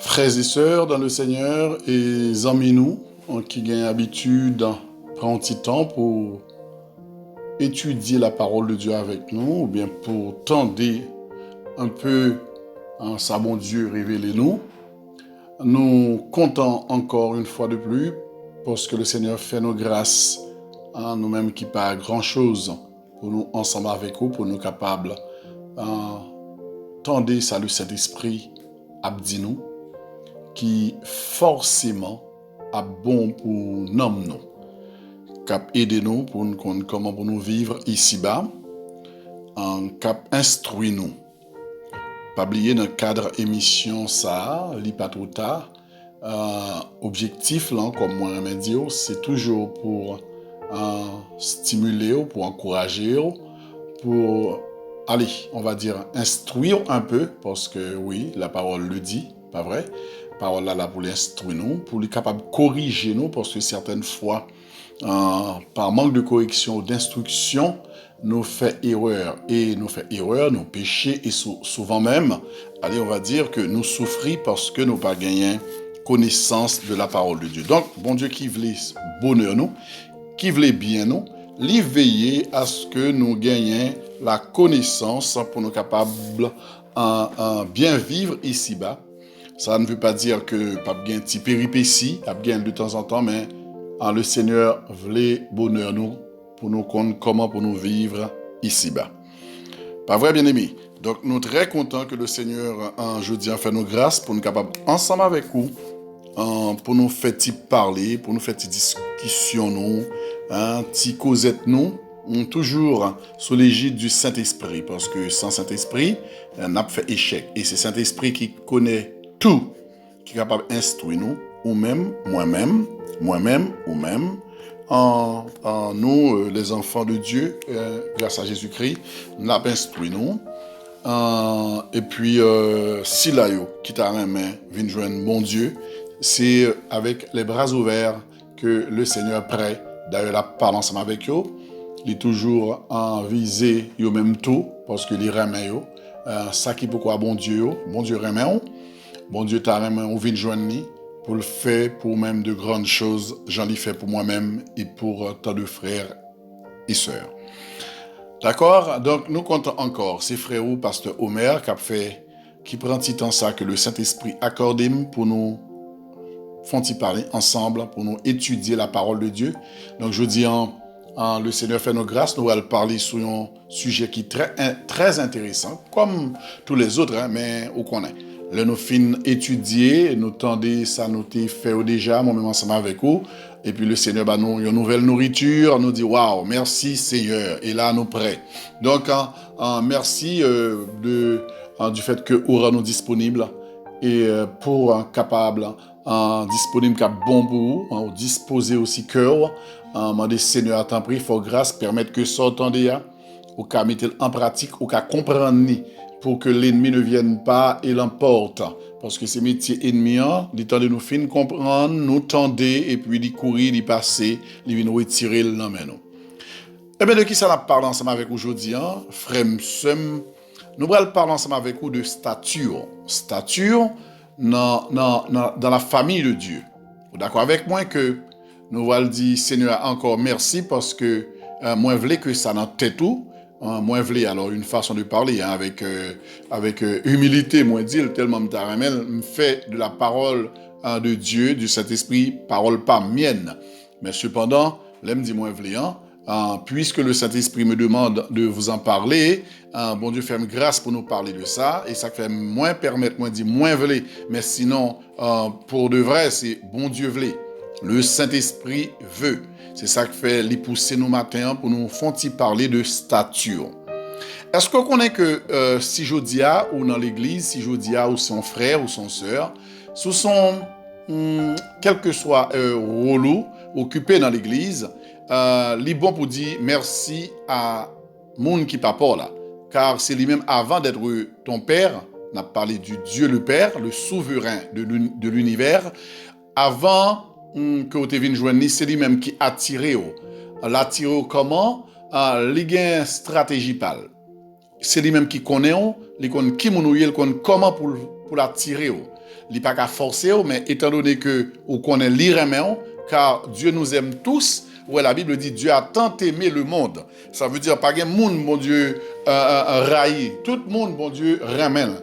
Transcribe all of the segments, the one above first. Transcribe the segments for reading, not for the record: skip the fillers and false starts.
Frères et sœurs dans le Seigneur et amis nous qui ont l'habitude prendre un petit temps pour étudier la parole de Dieu avec nous ou bien pour tendre un peu sa bon Dieu révéler nous. Nous comptons encore une fois de plus parce que le Seigneur fait nos grâces à nous-mêmes qui pas grand chose pour nous ensemble avec vous, pour nous capables tendre ça le Saint-Esprit abdi nous qui forcément a bon pour nous, cap aider nous pour nous comment pour nous vivre ici-bas, cap instruire nous. Pas oublier dans le cadre émission ça, li pas trop tard, objectif là comme moi me dire, c'est toujours pour stimuler, pour encourager, pour aller, on va dire instruire un peu parce que oui, la parole le dit, pas vrai? Parole là pour l'instruire nous, pour les capable de corriger nous, parce que certaines fois, par manque de correction ou d'instruction, nous fait erreur. Et nous fait erreur, nous péchés, et souvent même, allez, on va dire que nous souffrons parce que nous pas gagné connaissance de la parole de Dieu. Donc, bon Dieu qui voulait bonheur nous, qui voulait bien nous, lui veiller à ce que nous gagnions la connaissance pour nous capables bien vivre ici-bas. Ça ne veut pas dire que pas bien un petit péripétie, pas bien de temps en temps, mais le Seigneur voulait bonheur nous pour nous connaître comment pour nous vivre ici-bas. Pas vrai, bien-aimés? Donc, nous sommes très contents que le Seigneur, jeudi, a fait nos grâces pour nous capables, ensemble avec vous, pour nous faire parler, pour nous faire discussion, nous, causette nous, toujours sous l'égide du Saint-Esprit, parce que sans Saint-Esprit, on a fait échec. Et c'est Saint-Esprit qui connaît tout, qui est capable d'instruire nous, ou même, moi-même, ou même, nous, les enfants de Dieu, grâce à Jésus-Christ, nous avons instruit nous. Et puis, si là, qui t'a main, vient joindre mon Dieu, c'est avec les bras ouverts que le Seigneur est prêt. D'ailleurs, la parole ensemble avec eux, il est toujours en visée, yo même tout, parce que il remet yo. Ça qui pourquoi bon Dieu remet. Bon Dieu t'a remis, on vient joindre pour le faire pour même de grandes choses. J'en ai fait pour moi-même et pour tant de frères et sœurs. D'accord? Donc, nous comptons encore. C'est frère ou pasteur Omer qui prend petit temps ça que le Saint-Esprit accorde pour nous font-ils parler ensemble, pour nous étudier la parole de Dieu. Donc, je dis le Seigneur fait nos grâces, nous allons parler sur un sujet qui est très intéressant, comme tous les autres, mais on connaît. Là, nous finissons étudier, nous tendez ça, nous fait déjà, moi-même ensemble avec vous. Et puis le Seigneur, nous une nouvelle nourriture, nous dit waouh, merci Seigneur. Et là, nous prêts. Donc, merci du fait que aura nous disponible et pour capable, disponible qu'à bon pour vous, disposer aussi cœur. Demander Seigneur à temps pris, il faut grâce permettre que ça entendez, au cas mettre en pratique, au cas comprendre pour que l'ennemi ne vienne pas et l'emporte. Parce que ces métiers ennemis, les temps de nous fin comprendre, nous tendre, et puis d'y courir, d'y passer, d'y venir retirer le nom. Eh bien, de qui ça la parle ensemble avec aujourd'hui, frère Msem, nous allons parler ensemble avec vous de stature. Stature dans la famille de Dieu. Vous êtes d'accord avec moi que nous allons dire, Seigneur, encore merci parce que moi, je voulais que ça n'en tête tout. Moi, je voulais, alors, une façon de parler, avec humilité, moi, dire, tellement me fait de la parole de Dieu, du Saint-Esprit, parole pas mienne. Mais cependant, là, me dit, moi, je voulais, puisque le Saint-Esprit me demande de vous en parler, bon Dieu fait grâce pour nous parler de ça, et ça fait moins permettre, moi, dire, moins je voulais. Mais sinon, pour de vrai, c'est bon Dieu voulait. Le Saint-Esprit veut. C'est ça qui fait les pousser nos matins pour nous font parler de stature. Est-ce qu'on connaît que si Jodia ou dans l'église, si Jodia ou son frère ou son sœur, sous son quel que soit rôle occupé dans l'église, il est bon pour dire merci à monde qui pas là, car c'est lui-même avant d'être ton père. On a parlé du Dieu le Père, le souverain de l'univers, avant que vous devez joindre, c'est lui-même qui attire. L'attire comment? Il y a une stratégie c'est lui-même qui connaît, il connaît qui mounouye, il connaît comment pour l'attirer. Il n'est pas qu'à forcer, mais étant donné que on connaît l'irréméon, car Dieu nous aime tous, ouais, la Bible dit Dieu a tant aimé le monde. Ça veut dire pas qu'un monde, bon Dieu, raï. Tout le monde, bon Dieu, ramène.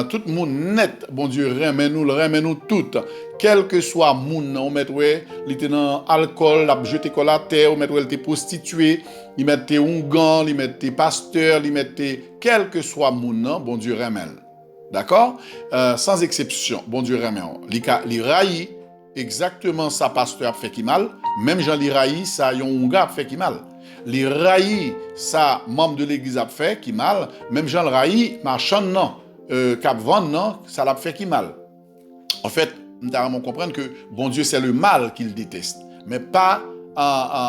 Tout le monde net, bon Dieu, ramène nous toutes. Quel que soit le monde, on met, ouais, il était dans l'alcool, il jeté quoi la terre, on met, ouais, il était prostitué, il mettait ongan, il mettait pasteur, il mettait, quel que soit le monde, bon Dieu, ramène. D'accord? Sans exception, bon Dieu, ramène. Il raï, exactement ça, pasteur a fait qui mal. Même Jean Liraï, ça, yon gars a fait qui mal. Liraï, ça, membre de l'église a fait qui mal. Même Jean Liraï, marchand, non. Cap vendre, non, ça l'a fait qui mal. En fait, nous devons comprendre que bon Dieu, c'est le mal qu'il déteste, mais pas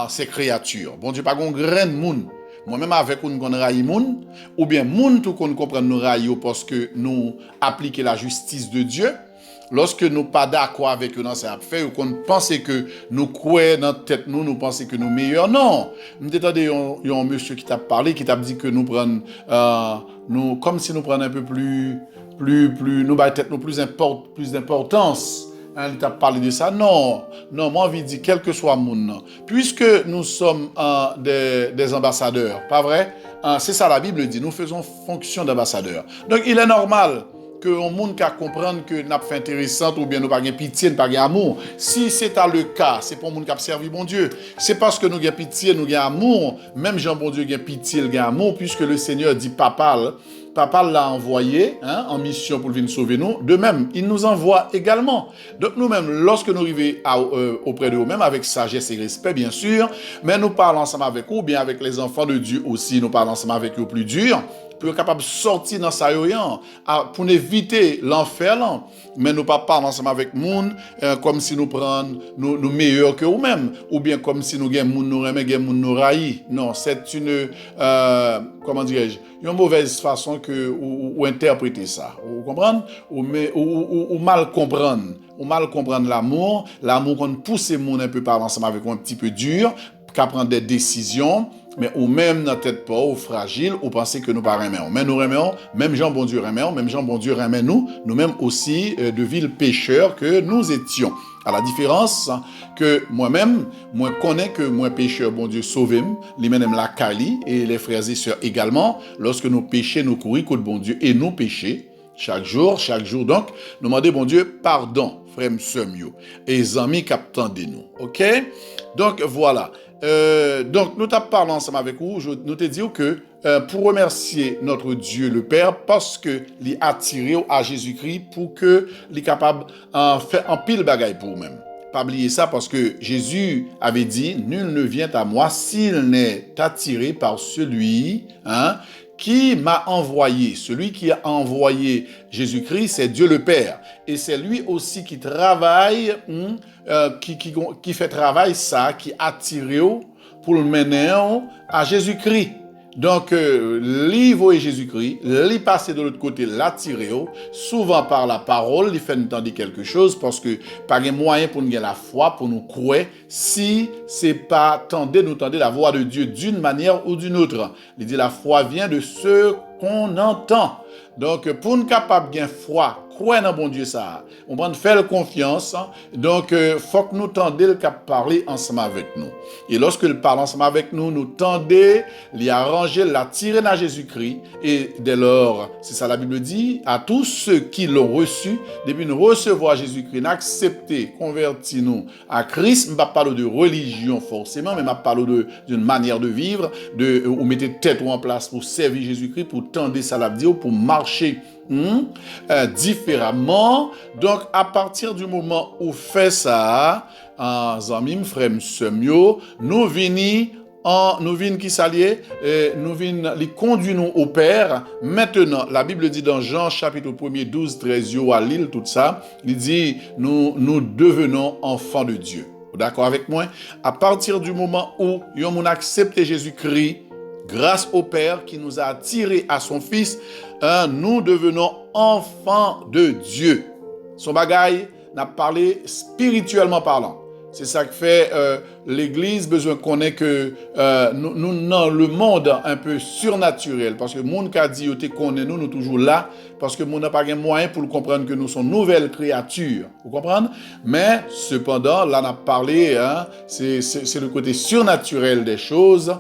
ses créatures. Bon Dieu, pas un grain de monde. Moi-même, avec nous, qu'on raille moun, ou bien moun tout qu'on comprend nous raille parce que nous appliquons la justice de Dieu. Lorsque nous pas d'accord avec eux dans ce fait, ou qu'on pense que nous croyons dans tête nous pensons que nous meilleurs, non. Nous attendez un monsieur qui t'a parlé, qui t'a dit que nous prenons, nous, comme si nous prenions un peu plus, nous peut-être nous plus d'importance. Hein, il t'a parlé de ça. Non, moi, envie de dire, quel que soit le monde, puisque nous sommes des ambassadeurs, pas vrai? C'est ça la Bible dit, nous faisons fonction d'ambassadeurs. Donc, il est normal que un monde qui comprendre que n'a pas fait intéressante ou bien nous pas gain pitié, nous pas gain amour. Si c'est le cas, c'est pour monde qui a servi bon Dieu. C'est parce que nous gain pitié, nous gain amour, même Jean bon Dieu gain pitié, il gain amour puisque le Seigneur dit papa l'a envoyé en mission pour venir sauver nous. De même, il nous envoie également. Donc nous-mêmes, lorsque nous arrivons auprès de nous-mêmes, avec sagesse et respect, bien sûr, mais nous parlons ensemble avec vous, bien avec les enfants de Dieu aussi, nous parlons ensemble avec eux plus dur, pour être capable de sortir dans sa yoyan, pour éviter l'enfer, là. Mais nous pas parler ensemble avec monde comme si nous prenions nous meilleurs que nous-mêmes, ou bien comme si nous gagnons nous nous raïs. Non, c'est une, comment dirais-je, une mauvaise façon ou interpréter ça. Vous comprenez? Ou mal comprendre l'amour qu'on pousse les gens un peu par ensemble avec un petit peu dur, qu'à prendre des décisions, mais ou même dans tête pas, ou fragile, ou penser que nous pas remettons. Mais nous remettons, même Jean bon Dieu remet, même Jean bon Dieu remet nous-mêmes aussi de vils pécheurs que nous étions. À la différence que moi-même, moi connais que moi pécheur, bon Dieu sauve-moi, les mêmes la Kali et les frères et sœurs également, lorsque nous péchons, nous courons contre bon Dieu et nous péchons. Chaque jour, donc, nous demandons, bon Dieu, pardon, frère Semio, et les amis qui attendent nous. OK? Donc, voilà. Donc, nous t'avons parlé ensemble avec vous, nous te disons que pour remercier notre Dieu le Père, parce que l'il a attiré à Jésus-Christ pour que l'il est capable de faire un pile bagaille pour vous-même. Pas oublier ça parce que Jésus avait dit, nul ne vient à moi s'il n'est attiré par celui, qui m'a envoyé. Celui qui a envoyé Jésus-Christ, c'est Dieu le Père. Et c'est lui aussi qui travaille, qui fait travail ça, qui attire pour le mener à Jésus-Christ. Donc, l'Ivo et Jésus-Christ, l'y passer de l'autre côté, l'attirer, souvent par la parole, il fait nous entendre quelque chose, parce que pas de moyen pour nous gagner la foi, pour nous croire, si c'est pas tendre la voix de Dieu d'une manière ou d'une autre. Il dit la foi vient de ce qu'on entend. Donc, pour nous capable de gagner foi, croire dans bon Dieu ça, on va faire confiance. Donc, faut que nous tendions le parler ensemble avec nous. Et lorsque il parle ensemble avec nous, nous tendez, l'y arranger, l'attirer dans Jésus-Christ. Et dès lors, c'est ça la Bible dit, à tous ceux qui l'ont reçu, depuis nous recevoir Jésus-Christ, accepter, convertir nous à Christ, je ne vais pas parler de religion forcément, mais je vais parler d'une manière de vivre, ou mettez tête en place pour servir Jésus-Christ, pour tendre ça la dire, pour marcher différemment. Donc, à partir du moment où fait ça, Zamim, frère Semio, nous venons qui s'allier, nous venons les conduire nous au Père. Maintenant, la Bible dit dans Jean chapitre 1er, 12, 13, yo à l'île, tout ça, il dit, nous devenons enfants de Dieu. D'accord avec moi? À partir du moment où on a accepté Jésus-Christ, grâce au Père qui nous a attirés à son Fils, nous devenons enfants de Dieu. Son bagaille n'a parlé spirituellement parlant. C'est ça qui fait l'Église besoin qu'on ait que nous dans le monde un peu surnaturel, parce que le monde qui a dit te connaît nous toujours là, parce que nous n'a pas de moyen pour comprendre que nous sommes nouvelles créatures, vous comprenez? Mais cependant, là on a parlé, hein, c'est le côté surnaturel des choses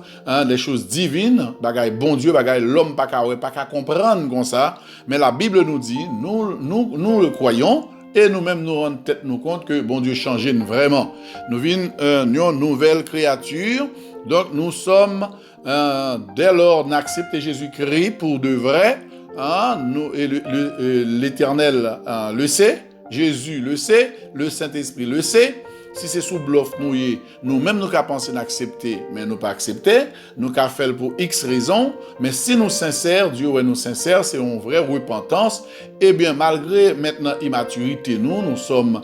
divines, bagaille bon Dieu, bagaille l'homme pas qu'à comprendre comme ça, mais la Bible nous dit, nous le croyons. Et nous-mêmes nous rendons tête nous compte que bon Dieu change vraiment. Nous vîmes une nouvelle créature. Donc nous sommes, dès lors, n'accepter Jésus-Christ pour de vrai. Hein, l'Éternel le sait, Jésus le sait, le Saint-Esprit le sait. Si c'est sous bluff nous-mêmes nous qu'à penser d'accepter, mais nous pas accepter, nous qu'à faire pour X raisons, mais si nous sincères, Dieu est nous sincères, c'est une vraie repentance, eh bien malgré maintenant immaturité, nous sommes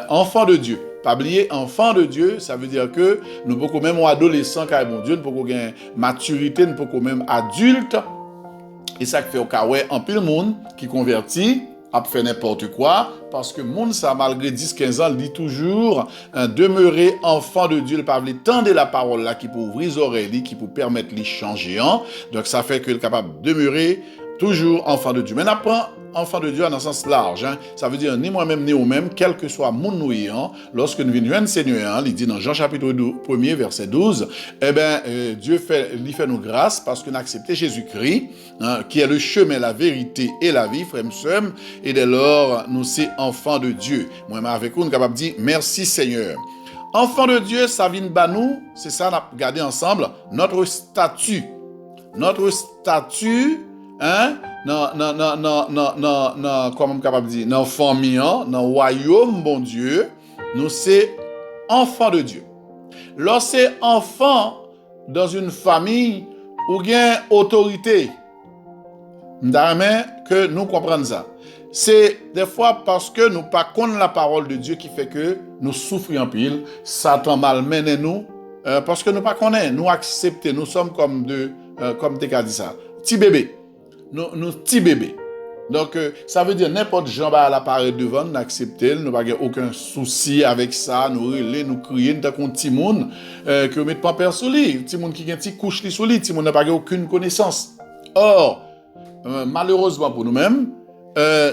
enfants de Dieu. Pas oublier, enfant de Dieu, ça veut dire que nous pouvons même adolescents, car bon Dieu, nous pouvons gagner maturité, nous pouvons même adultes, et ça fait au cas où en pile monde qui convertit, a fait n'importe quoi, parce que monde ça, malgré 10-15 ans, il dit toujours demeurer enfant de Dieu, le pas tendre la parole là, qui peut ouvrir les oreilles, qui peut permettre de changer. Hein? Donc ça fait qu'il est capable de demeurer toujours enfant de Dieu. Mais on apprend enfant de Dieu dans un sens large. Hein? Ça veut dire ni moi-même, ni vous-même, quel que soit mon nouillant, lorsque nous venons Seigneur, hein, il dit dans Jean chapitre 1er, verset 12, eh bien, Dieu fait nous grâce parce qu'on a accepté Jésus-Christ, hein, qui est le chemin, la vérité et la vie, frère Msem, et dès lors, nous sommes enfants de Dieu. Moi, avec vous, nous sommes capables de dire merci Seigneur. Enfant de Dieu, ça vient de nous, c'est ça, on a regardé ensemble, notre statut. Notre statut, hein, comment on capable de dire, dans la famille, dans le royaume, bon Dieu, nous sommes enfants de Dieu. Lorsque c'est enfant dans une famille où il y a autorité, d'ailleurs que nous comprenons ça. C'est des fois parce que nous ne connaissons pas la parole de Dieu qui fait que nous souffrons en pile, Satan malmène nous, parce que nous ne connaissons pas, nous acceptons, nous sommes comme des cas dit ça, petits bébés. Nous petits bébés. Donc, ça veut dire n'importe Jean à l'appareil devant, nous accepter, nous n'avons aucun souci avec ça, nous relais, nous crier, nous avons un petit monde que nous mettons pas père sur lui, un petit monde qui a un petit couche sur lui, un petit monde n'a pas aucune connaissance. Or, malheureusement pour nous-mêmes,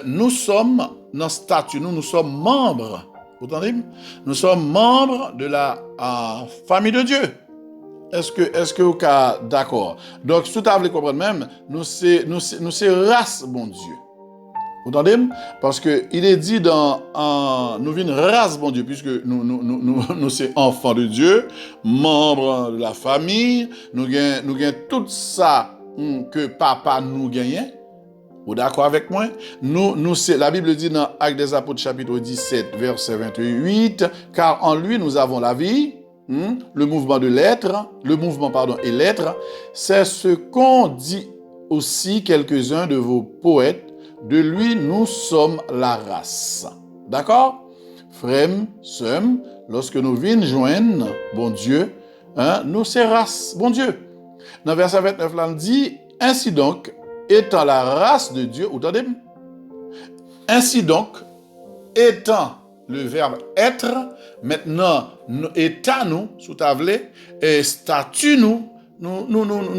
nous sommes dans ce statut, nous sommes membres, vous entendez? Nous sommes membres de la famille de Dieu. Est-ce que vous êtes d'accord? Donc, si vous voulez comprendre même, nous c'est race, bon Dieu. Vous entendez? Parce que il est dit dans nous vîmes race, bon Dieu, puisque nous c'est enfants de Dieu, membres de la famille, nous gagnons tout ça que papa nous gagne. Vous d'accord avec moi? La Bible dit dans Actes des Apôtres chapitre 17, verset 28, car en lui nous avons la vie. Le mouvement et l'être, c'est ce qu'ont dit aussi quelques-uns de vos poètes. De lui, nous sommes la race. D'accord? Frères, sœurs, lorsque nous venons joindre, bon Dieu, hein, nous c'est race, bon Dieu. Dans verset 29, là, on dit, ainsi donc, étant la race de Dieu, vous entendez? Ainsi donc, étant le verbe être, maintenant, état nous, sous tablé, et statut nous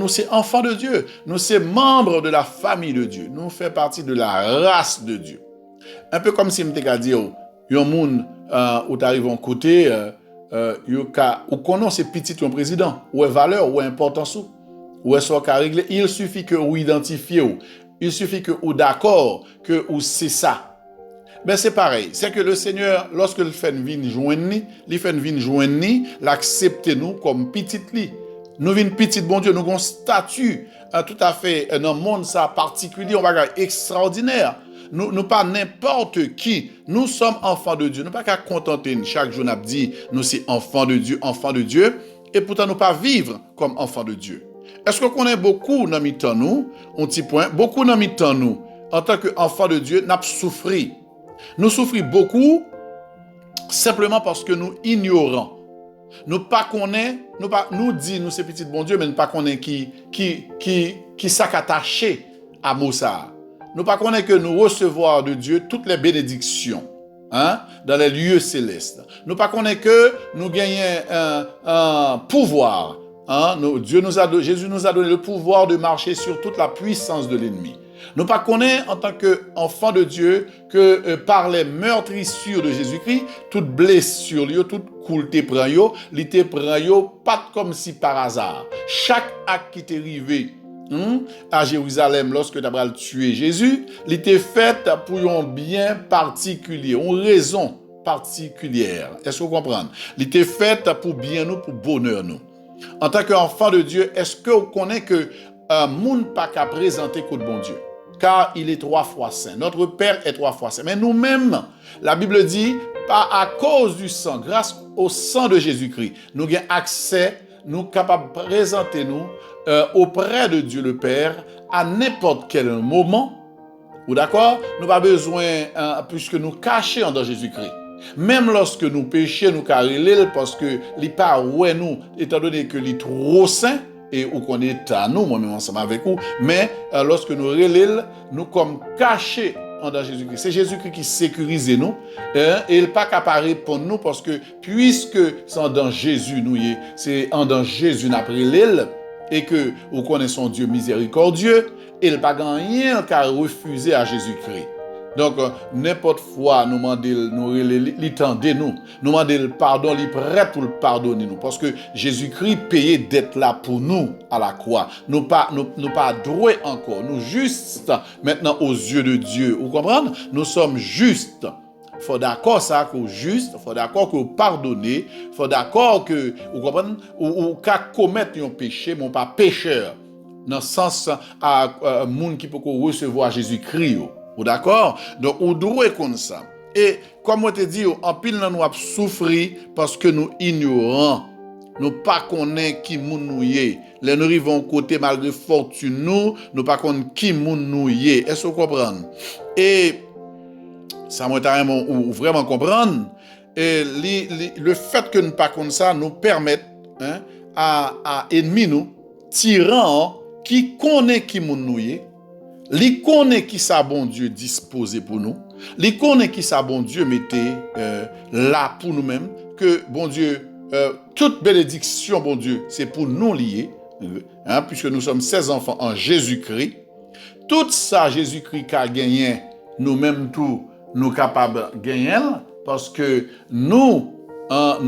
c'est enfants de Dieu. Nous c'est membres de la famille de Dieu. Nous faisons partie de la race de Dieu. Un peu comme si je me dit, il y a un monde où tu arrives en côté, ou connaît ces petits ton président, ou est valeur, ou est importance, ou est soit réglé. Il suffit que vous identifiez, il suffit que vous d'accord, que vous c'est ça. Ben c'est pareil, c'est que le Seigneur, lorsque il fait une vie joindre, l'accepte nous comme petit li. Nous vîmes petit bon Dieu, nous avons un statut tout à fait dans le monde ça particulier, on va dire extraordinaire. Nous pas n'importe qui, nous sommes enfants de Dieu. Nous pas qu'à contenter chaque jour n'a dit nous c'est enfants de Dieu et pourtant nous pas vivre comme enfants de Dieu. Est-ce qu'on connaît beaucoup dans mi-temps nous, un petit point, beaucoup dans mi-temps nous en tant qu'enfants de Dieu n'a souffri. Nous souffrons beaucoup simplement parce que nous ignorons. Nous pas connaît, nous dit nous c'est petit bon Dieu mais nous pas connaît qui s'attaché à Moussa. Nous pas connaît que nous recevoir de Dieu toutes les bénédictions. hein, dans les lieux célestes. Nous pas connaît que nous gagnons un pouvoir. Hein, Jésus nous a donné le pouvoir de marcher sur toute la puissance de l'ennemi. Nous pas connaît en tant qu'enfant de Dieu que par les meurtrissures de Jésus-Christ, toute blessure, toute couleté prend yo, li te prend yo, pas comme si par hasard. Chaque acte qui t'est arrivé à Jérusalem lorsque tu as tué Jésus, il était fait pour un bien particulier, une raison particulière. Est-ce que vous comprenez? Il était fait pour bien nous, pour bonheur nous. En tant qu'enfant de Dieu, est-ce que vous connaissez que monde pas qu'à présenter contre bon Dieu? Car il est 3 fois saint. Notre Père est 3 fois saint. Mais nous-mêmes, la Bible dit, pas à cause du sang, grâce au sang de Jésus-Christ, nous avons accès, nous sommes capables de présenter nous auprès de Dieu le Père à n'importe quel moment. Ou d'accord? Nous n'avons pas besoin, puisque nous cachons dans Jésus-Christ. Même lorsque nous péchons, nous carrelons parce que les pas ouais nous, étant donné que les trop saint et ou qu'on est à nous, moi-même ensemble avec vous, mais lorsque nous relèvons, nous comme cachés dans Jésus-Christ. C'est Jésus-Christ qui sécurise nous et il n'est pas capable pour nous parce que puisque c'est dans Jésus nous, c'est dans Jésus nous relèvons et que nous connaissons Dieu miséricordieux, il n'a pas rien qu'à refuser à Jésus-Christ. Donc, n'importe fois, nous demandons, nous demandons le pardon, il est prêt pour le pardonner nous. Parce que Jésus-Christ payait d'être là pour nous à la croix. Nous pas droits encore. Nous justes maintenant aux yeux de Dieu. Vous comprenez? Nous sommes justes. Il faut d'accord ça que juste, il faut d'accord que pardonner, il faut d'accord que, vous comprenez, ou qu'à commettre un péché, mais pas pécheur. Dans le sens à monde qui peut recevoir Jésus-Christ. Ou d'accord? Donc, on doit comme ça. Et comme on te dit, en pile, nous avons souffert parce que nous ignorons. Nous ne connaissons pas qui nous est. Les nous arrivons côté malgré fortune nous pas connaissons qui nous est. Est-ce que vous comprenez? Et ça m'a vraiment comprendre. Et le fait que nous ne pas comme ça nous permet à ennemis nous, tyrans qui connaît qui nous est. Li connaît qui sa bon Dieu disposé pour nous. Li connaît qui sa bon Dieu mettait là pour nous-mêmes. Que bon Dieu, toute bénédiction, bon Dieu, c'est pour nous lier. Puisque nous sommes 16 enfants en Jésus-Christ. Tout ça, Jésus-Christ a gagné, nous-mêmes tout, nous capables de gagner. Parce que nous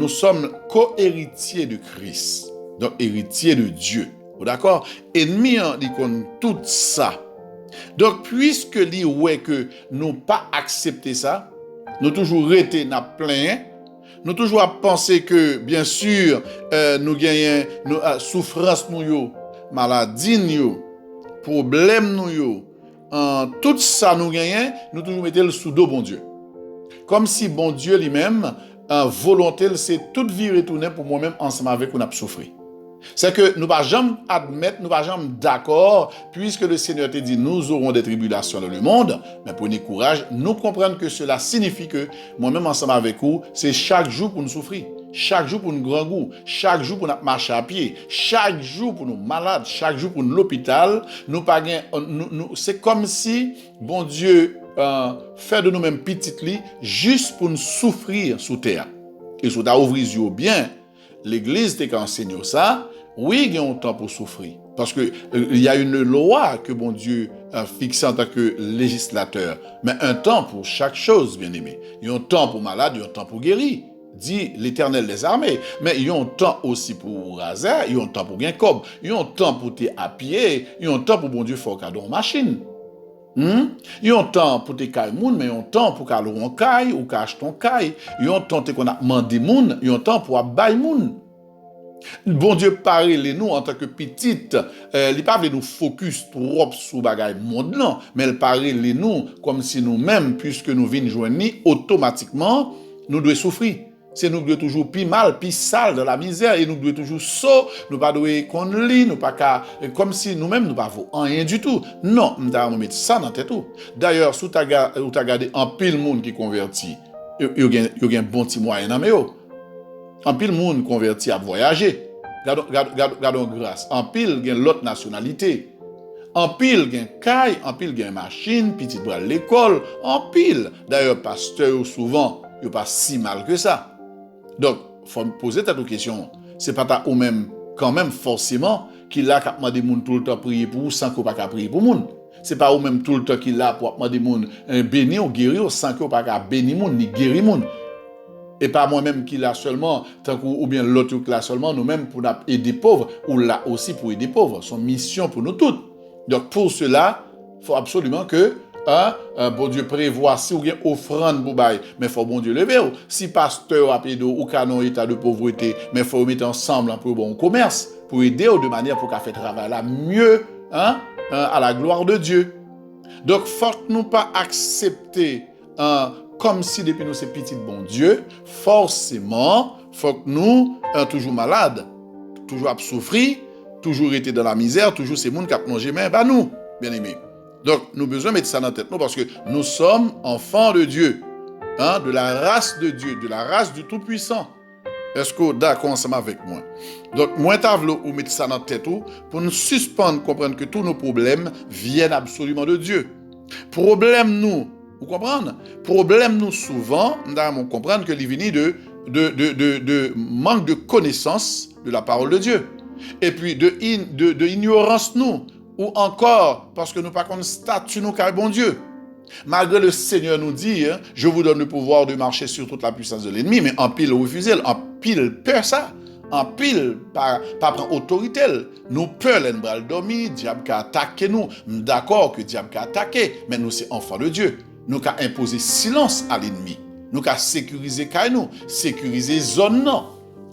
sommes co-héritiers de Christ. Donc, héritiers de Dieu. D'accord? Ennemi, il connaît tout ça. Donc, puisque li ouais que nous pas accepté ça, nous toujours été na plein, nous toujours pensé que bien sûr nous gagnons souffrance nous yo, maladie nous, problème nous yo, tout ça nous gagnons, nous toujours mettons le sous dos bon Dieu. Comme si bon Dieu lui-même volonté c'est toute vie retourner pour moi-même ensemble avec on a souffert. C'est que nous ne pouvons jamais admettre, nous ne pouvons jamais d'accord, puisque le Seigneur te dit, nous aurons des tribulations dans le monde, mais prenez courage, nous comprenons que cela signifie que moi-même ensemble avec vous, c'est chaque jour pour nous souffrir, chaque jour pour nous grand goût, chaque jour pour nous marcher à pied, chaque jour pour nous malades, chaque jour pour nous l'hôpital, c'est comme si, bon Dieu, fait de nous-mêmes petites lits, juste pour nous souffrir sous terre. Et sous ta ouvrir les yeux bien, l'Église te enseigne ça, oui, il y a un temps pour souffrir. Parce que il y a une loi que bon Dieu a fixée en tant que législateur. Mais un temps pour chaque chose, bien aimé. Il y a un temps pour malade, il y a un temps pour guérir. Dit l'Éternel des armées. Mais il y a un temps aussi pour raser, il y a un temps pour gagner cob, il y a un temps pour te à pied, il y a un temps pour bon Dieu faire cadeau en machine. Il y a un temps pour te cailler moun, mais il y a un temps pour qu'à l'on caille ou qu'à acheter ton caille. Il y a un temps qu'on a demandé moun, il y a un temps pour abailler moun. Bon Dieu parle nous en tant que petite, il pas veut nous focus trop sur bagaille monde non, mais il parle nous comme si nous-mêmes puisque nous venons joindre automatiquement, nous devons souffrir. C'est nous devons toujours plus mal, plus sale dans la misère et nous devons toujours saut, nous pas devons qu'on lit, nous pas comme si nous-mêmes nous pas rien du tout. Non, nous devons mettre ça dans tête tout. D'ailleurs, si tu as regardé un pile monde qui converti, il y a un bon petit moyen dans yo. En pile monde converti à voyager. Gardons grâce. En pile, il y a l'autre nationalité. En pile gen caille, en pile gen machine, petit bras l'école, en pile. D'ailleurs, pasteur souvent, il pas si mal que ça. Donc, faut me poser cette question. C'est pas ta ou même quand même forcément qu'il a qu'à demander moun tout le temps prier pour vous sans qu'on pas qu'à prier pour moun. C'est pas ou même tout le temps qu'il a pour demander moun bénir ou guérir sans qu'on pas qu'à bénir moun ni guérir moun. Et pas moi-même qui l'a seulement, tant ou bien l'autre qui l'a seulement, nous-mêmes pour aider pauvres, ou là aussi pour aider pauvres. Son mission pour nous toutes. Donc pour cela, il faut absolument que bon Dieu prévoit si vous avez une offrande pour bail, mais il faut bon Dieu lever. Si pasteur a pédo ou canon état de pauvreté, mais il faut mettre ensemble pour bon commerce, pour aider de manière pour qu'à faire travail là mieux à la gloire de Dieu. Donc il faut que nous pas accepter comme si depuis nous c'est petit bon Dieu, forcément, faut que nous toujours malades, toujours à souffrir, toujours été dans la misère, toujours ces gens qui ont plongé main bas nous, bien aimés. Donc, nous avons besoin de mettre ça dans la tête, nous, parce que nous sommes enfants de Dieu, de la race de Dieu, de la race du Tout-Puissant. Est-ce que vous êtes d'accord ensemble avec moi? Donc, moi, je vais mettre ça dans la tête pour nous suspendre, comprendre que tous nos problèmes viennent absolument de Dieu. Problème, nous, vous comprenez? Problème, nous, souvent, nous devons comprendre que l'ivini de manque de connaissance de la parole de Dieu. Et puis, de ignorance, nous. Ou encore, parce que nous pas qu'on statue nous car bon Dieu. Malgré le Seigneur nous dit, je vous donne le pouvoir de marcher sur toute la puissance de l'ennemi, mais en pile refusez, en pile peur ça, en pile pas prendre autorité. Nous peur l'enbral dormi, diable qui attaque nous. D'accord que diable qui attaqué, mais nous c'est enfants de Dieu. Nous qu'a imposer silence à l'ennemi. Nous qu'a sécuriser nous, sécuriser zone non.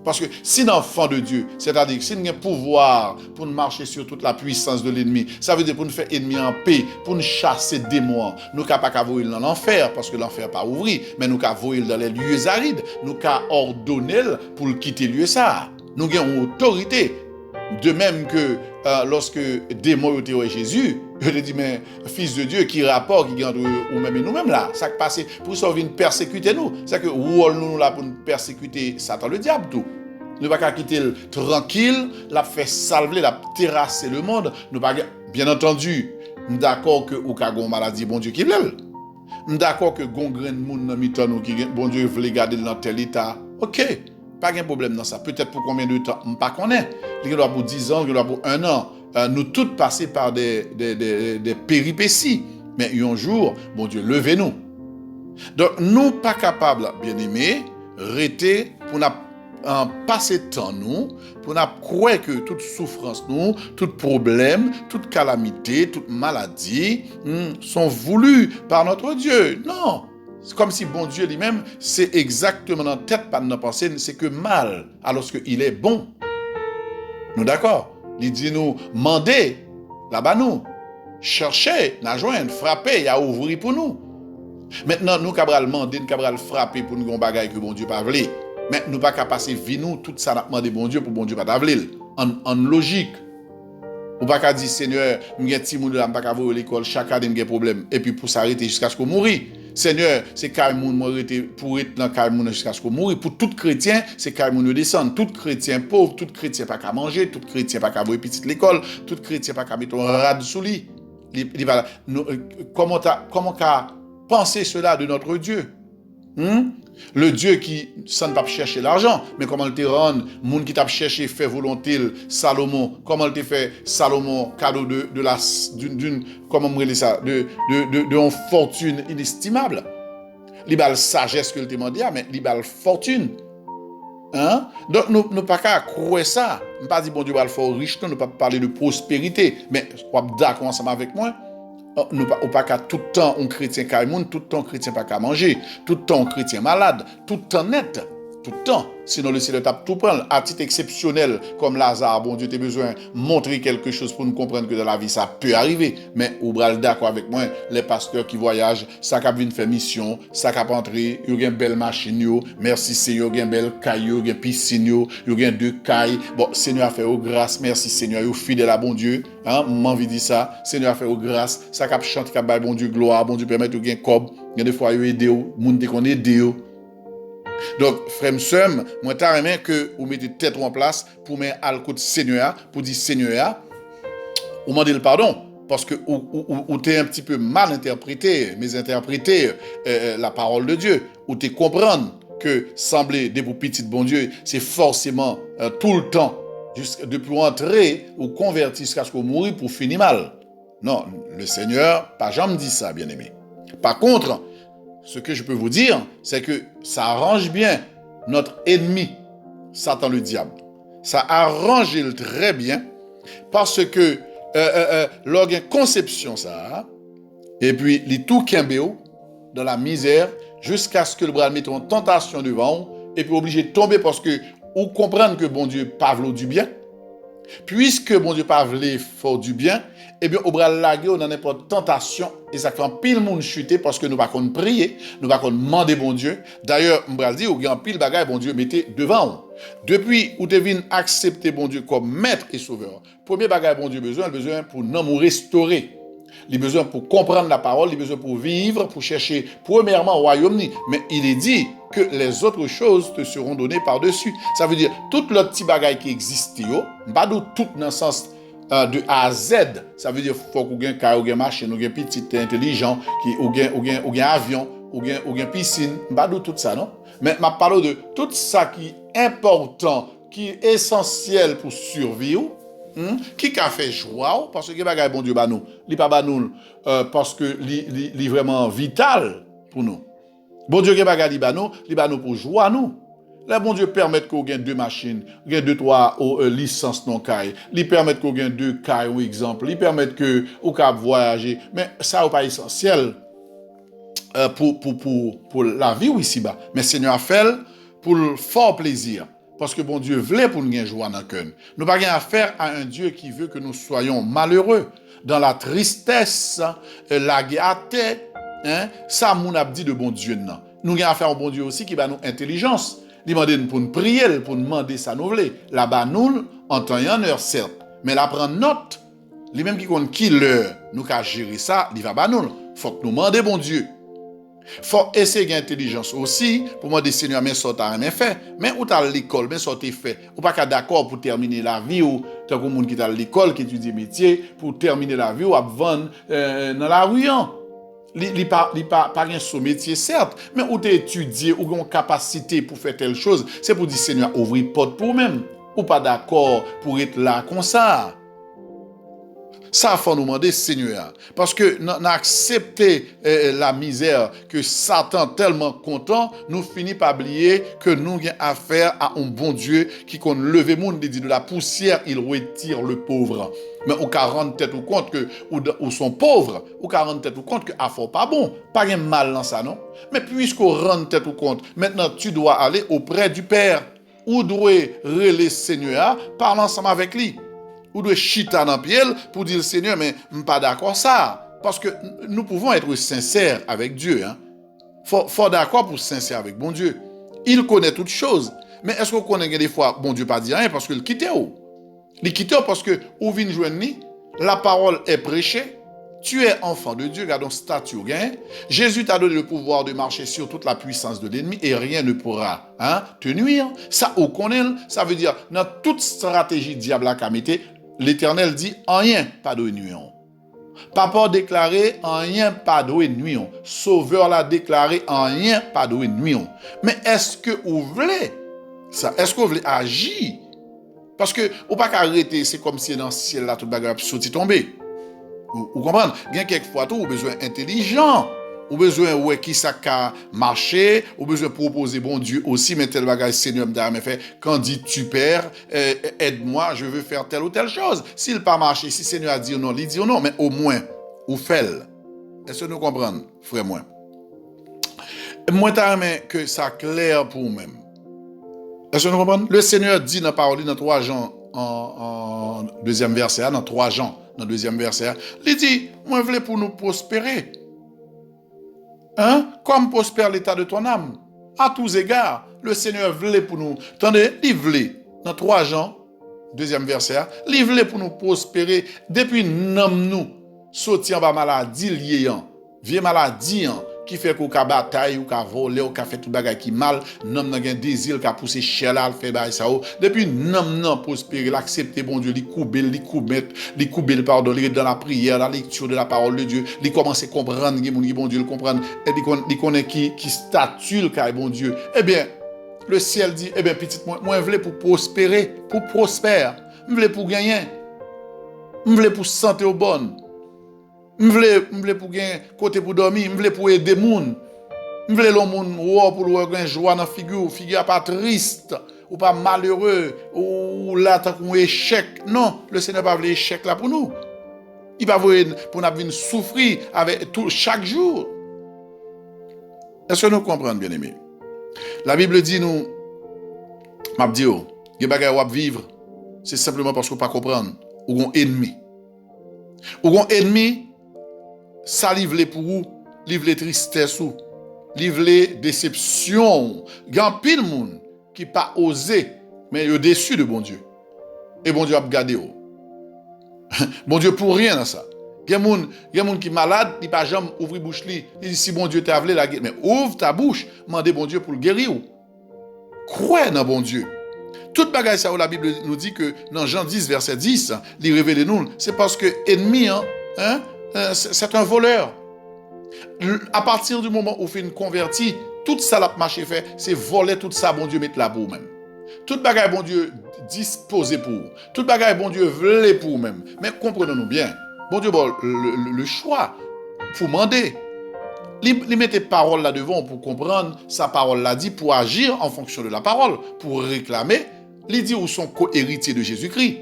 Parce que si nous enfants de Dieu, c'est-à-dire que si nous avons pouvoir pour nous marcher sur toute la puissance de l'ennemi, ça veut dire pour nous faire ennemi en paix, pour nous chasser des démons, nous ne pouvons pas voyer dans l'enfer, parce que l'enfer n'est pas ouvert, mais nous pouvons voyer dans les lieux arides, nous pouvons ordonner pour quitter lieu ça. Nous avons autorité. De même que lorsque des démons étaient à Jésus, je te dis, mais fils de Dieu, qui rapport, qui gagne ou même nous-mêmes là, ça qui passe pour ça vient persécuter nous. C'est que nous là pour nous persécuter Satan le diable tout. Nous ne pouvons pas quitter tranquille, la fait salver, la terrasser le monde. Nous pas bien entendu, nous d'accord que ou ka gon maladie bon Dieu qui veut. Nous d'accord que gon grain monde dans mitan nous qui bon Dieu veut garder dans tel état. OK. Pas de problème dans ça. Peut-être pour combien de temps, pas connaît. Il doit pour 10 ans, il doit pour 1 an. Nous tous passés par des péripéties. Mais un jour, bon Dieu, levez-nous. Donc, nous pas capables, bien aimés, rester pour nous passer temps nous, pour nous croire que toute souffrance nous, tout problème, toute calamité, toute maladie sont voulus par notre Dieu. Non. C'est comme si bon Dieu lui-même, c'est exactement dans la tête, pas dans la pensée, c'est que mal, alors qu'il est bon. Nous d'accord? Il dit nous, mandez, là-bas nous, cherchez, n'a joindre, frappez, il a ouvert pour nous. Maintenant, nous cabral demander, nous cabral frapper pour nous gon bagaille que bon Dieu pas vle. Mais nous pas qu'à passer vie nous, tout ça n'a demandé bon Dieu pour bon Dieu pas t'avler. En logique. Ou pas qu'à dire Seigneur, m'gè ti moun là, m'pas qu'à voir l'école, chaque année m'gè problème et puis pour s'arrêter jusqu'à ce qu'on mourir. Seigneur, c'est car moun m'arrêter pour être dans car moun jusqu'à ce qu'on mourir. Pour tout chrétien, c'est car moun descendre. Tout chrétien pauvre, tout chrétien pas qu'à manger, tout chrétien pas qu'à voir petite l'école, tout chrétien pas qu'à mettre un rad sous lit. Comment qu'a pensé cela de notre Dieu? Le Dieu qui sans pas chercher l'argent, mais comment il te rend, monde qui t'a cherché fait volonté, Salomon, comment il te fait Salomon cadeau d'une comment on dit ça, de fortune inestimable. Libal sagesse que il te demandé, mais libal fortune. Donc nous pas qu'à croire ça. On pas dit bon Dieu va le faire riche, nous pas parler de prospérité, mais on va d'accord ensemble avec moi. Nous pas qu'à tout le temps un chrétien qui tout le temps un chrétien pas qu'à manger, tout le temps un chrétien malade, tout le temps net, tout le temps. Sinon le Seigneur tape tout prendre à titre exceptionnel comme Lazare, bon Dieu, tu as besoin de montrer quelque chose pour nous comprendre que dans la vie ça peut arriver. Mais au bras d'accord avec moi, les pasteurs qui voyagent, ça qui viennent faire mission, ça qui entrer, il y a une belle machine, merci Seigneur, il y a une belle caillou, il y a une piscine, il y a 2 cailles. Bon, Seigneur a fait aux grâces, merci Seigneur, il est fidèle à bon Dieu. M'en envie dire ça, Seigneur a fait aux grâces, ça qui chante, qui a bon Dieu gloire, bon Dieu permet de gagner cob. Il y a des fois il aide ou, monde qui connaît Dieu. Donc, frère Somme, moi, t'as aimé que vous mettez tête en place pour mettre à l'écoute Seigneur, pour dire Seigneur, vous demandez le pardon. parce que ou t'es un petit peu mal interprété, mésinterprété la parole de Dieu, ou t'es comprendre que sembler des petits bon Dieu, c'est forcément tout le temps, depuis entrer ou convertir jusqu'à ce qu'on mourit pour finir mal. Non, le Seigneur, pas jamais dit ça, bien aimé. Par contre, ce que je peux vous dire, c'est que ça arrange bien notre ennemi, Satan le diable. Ça arrange très bien parce que l'organe conception ça, et puis les tout kimbéo dans la misère jusqu'à ce que le bras mette en tentation devant et puis obligé de tomber parce que ou comprendre que bon Dieu pas veut du bien. Puisque bon Dieu pas voulait faire du bien, eh bien, au bras lagué, on a n'importe tentation, et ça fait un pile monde chuter parce que nous pas qu'on prier, nous pas qu'on demander bon Dieu. D'ailleurs, on va dire, il y a un pile bagaille, bon Dieu mettez devant. Depuis où tu viens accepter bon Dieu comme maître et sauveur, premier bagaille bon Dieu besoin pour nous restaurer. Il a besoin pour comprendre la parole, il a besoin pour vivre, pour chercher premièrement au royaume. Mais il est dit que les autres choses te seront données par-dessus. Ça veut dire, tout le petit bagage qui existe, pas tout dans le sens de A à Z. Ça veut dire qu'il faut qu'il y ait un car, ou une machine, ou un petit intelligent, ou un avion, ou une piscine. Pas tout ça, non? Mais je parle de tout ça qui est important, qui est essentiel pour survivre. Qui a fait joie parce que bagay bon Dieu ba nous li pas ba nous parce que li vraiment vital pour nous bon Dieu bagay li ba nous pour joie nous là bon Dieu permet qu'on gagne deux machines gagne deux trois licences non caille li permet qu'on gagne deux caille ou exemple li permet que ou cap voyager mais ça n'est pas essentiel pour la vie ici bas mais Seigneur a fait pour le fort plaisir. Parce que bon Dieu voulait pour nous gagner joie dans le cœur. Nous n'avons pas affaire à un Dieu qui veut que nous soyons malheureux, dans la tristesse, la gâterie. Ça, mon a dit de bon Dieu. Non. Nous avons affaire à un bon Dieu aussi qui va nous intelligence. Demander pour nous prier, pour nous demander ça nous voulait. Là-bas, nous, en temps et en heure, certes. Mais là, prendre note, les mêmes qui comptent qui l'heure, nous qu'à gérer ça, il va pas nous. Faut que nous demandions bon Dieu. Faut essayer d'intelligence aussi pour moi des seigneurs mais ça t'a rien fait mais ou t'as l'école mais ça t'es fait ou pas d'accord pour terminer la vie ou tant que monde qui t'a l'école qui étudie métier pour terminer la vie ou à vendre dans la rue il pas rien sur métier certes mais ou t'es étudié ou une capacité pour faire telle chose c'est pour dire seigneur ouvrir porte pour même ou pas d'accord pour être là comme ça. Ça, il faut nous demander, Seigneur. Parce que nous avons accepté la misère, que Satan tellement content, nous finissons par oublier que nous avons affaire à un bon Dieu qui, quand levé monde, dit de la poussière, il retire le pauvre. Mais on peut rendre tête au compte que, ou sont pauvres, ou peut rendre tête au compte que, ah, faut pas bon, pas de mal dans ça, non? Mais puisqu'on rend tête au compte, maintenant, tu dois aller auprès du Père. Ou doit relayer Seigneur, parler ensemble avec lui. Ou de chita dans pied pour dire Seigneur, mais je ne suis pas d'accord ça. Parce que nous pouvons être sincères avec Dieu. Faut d'accord pour sincère avec bon Dieu. Il connaît toutes choses. Mais est-ce qu'on connaît des fois, bon Dieu pas dit rien parce qu'il quitte où? Il quitte parce que où vient joindre la parole est prêchée. Tu es enfant de Dieu, regarde ton statut. Jésus t'a donné le pouvoir de marcher sur toute la puissance de l'ennemi et rien ne pourra te nuire. Ça, on connaît, ça veut dire, dans toute stratégie diable à camité, l'Éternel dit, en rien, pas de nuire. Papa déclaré, en rien, pas de nuire. Sauveur l'a déclaré, en rien, pas de nuire. Mais est-ce que vous voulez ça? Est-ce que vous voulez agir? Parce que, ou pas qu'arrêter, c'est comme si dans le ciel, là, tout le bagage sauté tombé. Vous comprenez? Il y a quelquefois tout, vous besoin intelligent. Ou besoin ouais qui ça ka marcher, ou besoin proposer bon Dieu aussi mais tel bagage Seigneur me fait quand dit tu père aide-moi, je veux faire telle ou telle chose. S'il pas marché, si Seigneur a dit non, il dit non, mais au moins ou fait. Est-ce que nous comprenons, frère moi? Moi t'aimerais que ça clair pour vous-même. Est-ce que nous comprenons? Le Seigneur dit dans la parole dans 3 Jean en deuxième verset, dans 3 Jean dans deuxième verset, il dit moi je veux pour nous prospérer. Comme prospère l'état de ton âme. À tous égards, le Seigneur voulait pour nous. Attendez, il voulait, dans 3 Jean, deuxième verset, il voulait pour nous prospérer depuis nous sortir de maladie liée, vieille maladie qui fait qu'on ka bataille ou ka voler ou ka fait tout bagay qui mal, nom nan gen désir ka pousser cher là fait bagay ça depuis nom nan prospérer l'accepter bon Dieu, li couper pardon, li dans la prière, la lecture de la parole de Dieu, li commencer comprendre qui bon Dieu, le comprendre et li connaît qui statut le ka bon Dieu. Eh bien, le ciel dit eh bien petit moi vle pour prospérer, pour prospérer, m'vle pour gagner. M'vle pour santé au bonne. M'vle pour gagner côté pour dormir, m'vle pour aider moun. M'vle l'on moun pour gagner joie dans figure pas triste ou pas malheureux ou là tant qu'on échec. Non, le Seigneur pas veut échec là pour nous. Il pas veut pour nous venir souffrir avec tout chaque jour. Est-ce que nous comprenons bien aimé? La Bible dit nous m'a dit gen bagay ou vivre, c'est simplement parce qu'on pas comprendre ou un ennemi. Ou un ennemi ça livre pour vous, livre tristesse ou livre déception. Gan pile moun qui pas osé mais yo déçu de bon Dieu. Et bon Dieu a gardé ou. Bon Dieu pour rien dans ça. Gen moun qui malade, il pas jamais ouvrir bouche li. Il dit si bon Dieu t'a vle la mais ouvre ta bouche, mandez bon Dieu pour le guérir ou. Crois dans bon Dieu. Toute bagaille ça où la Bible nous dit que dans Jean 10 verset 10, il révèle nous, c'est parce que ennemi c'est un voleur. À partir du moment où vous faites une convertie, tout ça la marché fait, c'est voler tout ça bon Dieu mettre là pour vous même. Toute bagaille bon Dieu disposé pour vous. Toute bagaille bon Dieu voulait pour vous même. Mais comprenons-nous bien. Bon Dieu bon le choix pour demander. Il mettait parole là devant pour comprendre sa parole l'a dit pour agir en fonction de la parole, pour réclamer. Il dit où sont co-héritiers de Jésus-Christ.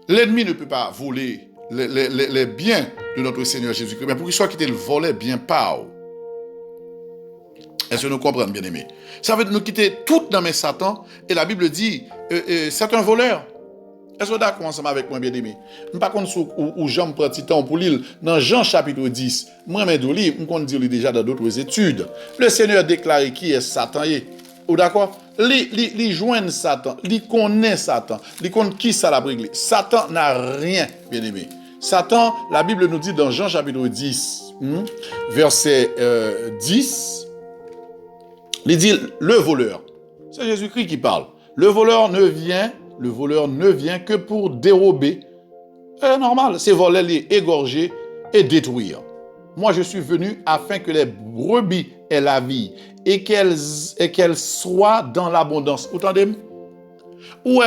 L'ennemi ne peut pas voler les biens de notre Seigneur Jésus-Christ, mais pour qu'il soit quitté le volet bien pas. Est-ce que nous comprenons bien aimé? Ça veut nous quitter tout dans mes Satan et la Bible dit c'est un voleur. Est-ce que vous êtes d'accord ensemble avec moi bien aimé? Par contre où Jean prend petit temps pour lire dans Jean chapitre 10, moi-même de lire, on compte dire déjà dans d'autres études. Le Seigneur déclare qui est Satan. Ou d'accord? Li joignent Satan, li connaît Satan, li connaît qui ça la brigue. Satan n'a rien, bien aimé. Satan, la Bible nous dit dans Jean chapitre 10, verset 10, il dit le voleur. C'est Jésus-Christ qui parle. Le voleur ne vient que pour dérober. C'est normal, c'est voler, les égorger et détruire. Moi, je suis venu afin que les brebis aient la vie et qu'elles soient dans l'abondance. Vous entendez? Ou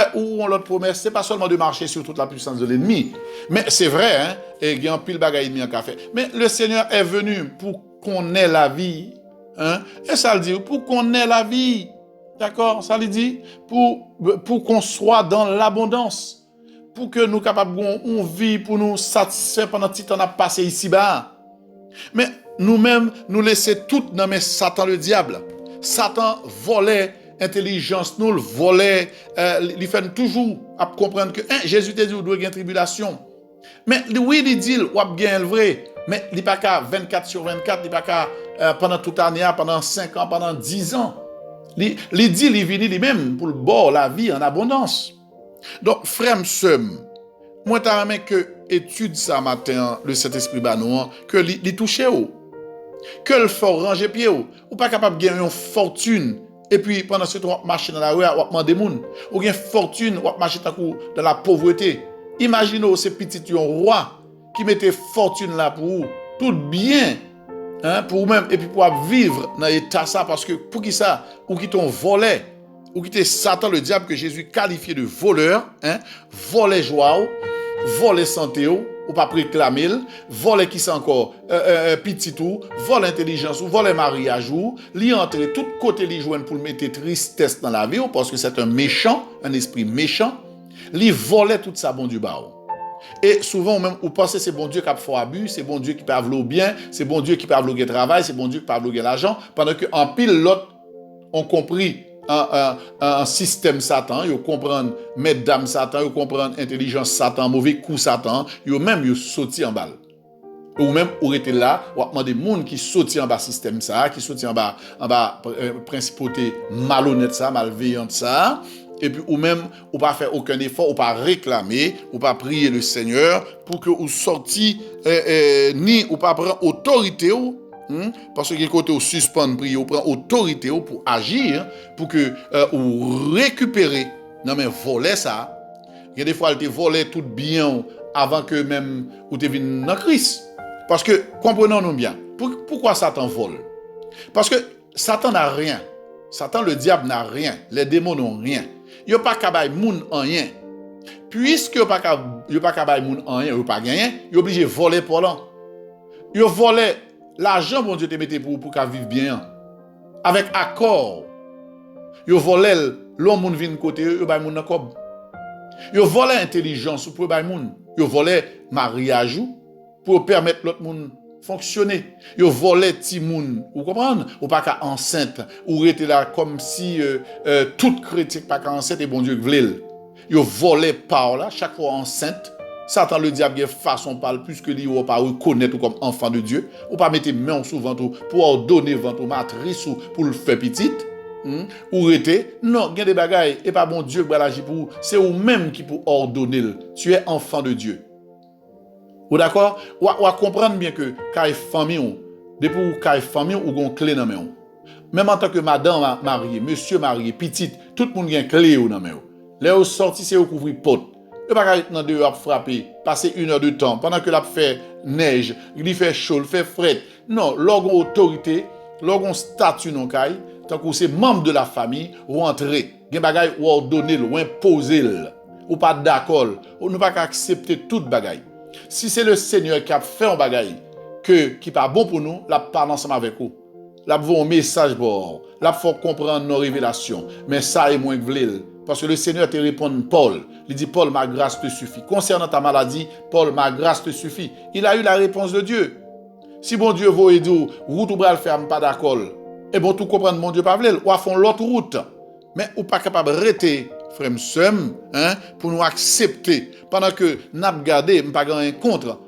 l'autre promesse, c'est pas seulement de marcher sur toute la puissance de l'ennemi, mais c'est vrai, hein, et il y a un pile bagaille ennemi en café. Mais le Seigneur est venu pour qu'on ait la vie, hein, et ça le dit, pour qu'on ait la vie, d'accord, ça le dit, pour qu'on soit dans l'abondance, pour que nous capables de vivre, pour nous satisfaire pendant tout le temps qu'on a passé ici-bas. Mais nous-mêmes, nous laissons tout dans mes Satan le diable. Satan volait intelligence, nous le volait, il fait toujours à comprendre que Jésus te dit qu'il doit y avoir une tribulation. Mais oui, il dit qu'il doit y avoir le vrai. Mais il n'y a pas qu'à 24 sur 24, il n'y a pas qu'à pendant toute l'année, pendant 5 ans, pendant 10 ans. Il dit qu'il vient lui-même pour le bord la vie en abondance. Donc, frère, moi, je remets que étude ça matin, le Saint-Esprit Banoan, que il touche au. Que le fort ranger pied ou pas capable de gagner une fortune. Et puis, pendant ce temps, on marche dans la rue, on demande des gens. Ou bien fortune, on marche dans la pauvreté. Imaginez ces petits rois qui mettaient fortune là pour vous, tout bien, hein, pour vous-même, et puis pour vivre dans l'état ça, parce que pour qui ça, ou qui t'ont volé, ou qui t'es Satan, le diable que Jésus qualifié de voleur, hein, voler joie, voler santé, ou pas réclamer, voler qui c'est encore, petit tout, voler intelligence, ou voler mariage, ou li entrer tout côté li joindre pour mettre tristesse dans la vie, parce que c'est un méchant, un esprit méchant, li voler tout ça bon du bas. Et souvent, même, vous pensez que c'est bon Dieu qui a fait abus, c'est bon Dieu qui peut avoir bien, c'est bon Dieu qui peut avoir le travail, c'est bon Dieu qui peut avoir l'argent, pendant qu'en pile, l'autre ont compris un système Satan, ils comprennent mesdames Satan, ils comprennent intelligence Satan, mauvais coup Satan, ils même ils sautent en balle. Ou même, ou était là, ou a des gens qui sautent en bas système ça, qui sautent en bas principauté malhonnête ça, malveillante ça. Et puis, ou même, ou pas faire aucun effort, ou pas réclamer, ou pas prier le Seigneur pour que vous sortiez, ni ou pas prendre autorité, Parce que côté au suspend prier, on prend autorité pour agir, pour que ou récupérer, non mais voler ça. Il y a des fois, elle te volé tout bien avant que même ou te vienne dans Christ. Parce que, comprenons-nous bien, pourquoi Satan vole? Parce que Satan n'a rien. Satan, le diable, n'a rien. Les démons n'ont rien. Il n'y a pas qu'à bailler moun en rien. Puisque il n'y a pas qu'à bailler moun en rien, il n'y a pas gagné, il est obligé de voler pour l'an. Il volé l'argent, bon Dieu, te mette pour qu'à vivre bien. Avec accord. Il volé l'homme moun vient côté, il baille moun dans cob. Il volé intelligence pour bailler moun. Il volé mariage pour permettre l'autre monde fonctionner. Yo volé ti moun, vous comprenez? Ou pas qu'à enceinte, ou rete là comme si toute chrétien pas qu'à enceinte et bon Dieu vle. Yo volé par là chaque fois enceinte. Satan le diable façon parle plus que lui ou pas reconnaître comme enfant de Dieu, ou pas mettre main sous ventre pour ordonner ventre matrice ou pour le faire petite. Ou rete, non, il y a des bagailles et pas bon Dieu qui va l'agir pour, c'est ou même qui pour ordonner. Tu es enfant de Dieu. Ou d'accord? Ou comprendre bien que quand famille, depuis quand famille ou gon clé dans main. Même en tant que madame mariée, monsieur marié, petite, tout le monde a une clé dans main. Là au sorti c'est au couvrir porte. Et pas être dans dehors frapper, passer 1 heure de temps pendant que la fait neige, il fait chaud, il fait fret. Non, l'orgon autorité, l'orgon statut non kay, tant que c'est membre de la famille, ou entrer, gen bagay ou ordonner, ou imposer, ou pas d'accord, ou ne pas accepter toute bagay. Si c'est le Seigneur qui a fait un bagay qui pas bon pour nous, la parle ensemble avec vous. La voit un message pour la faut comprendre nos révélations, mais ça est moins que parce que le Seigneur te répond Paul, il dit Paul ma grâce te suffit. Concernant ta maladie, Paul ma grâce te suffit. Il a eu la réponse de Dieu. Si bon Dieu veut aider, route ou bral faire pas d'accord. Et bon tout comprendre mon Dieu pas vle, ou à fond l'autre route. Mais ou pas capable rester frère m'sem, pour nous accepter pendant que n'a gardé pas gagner contre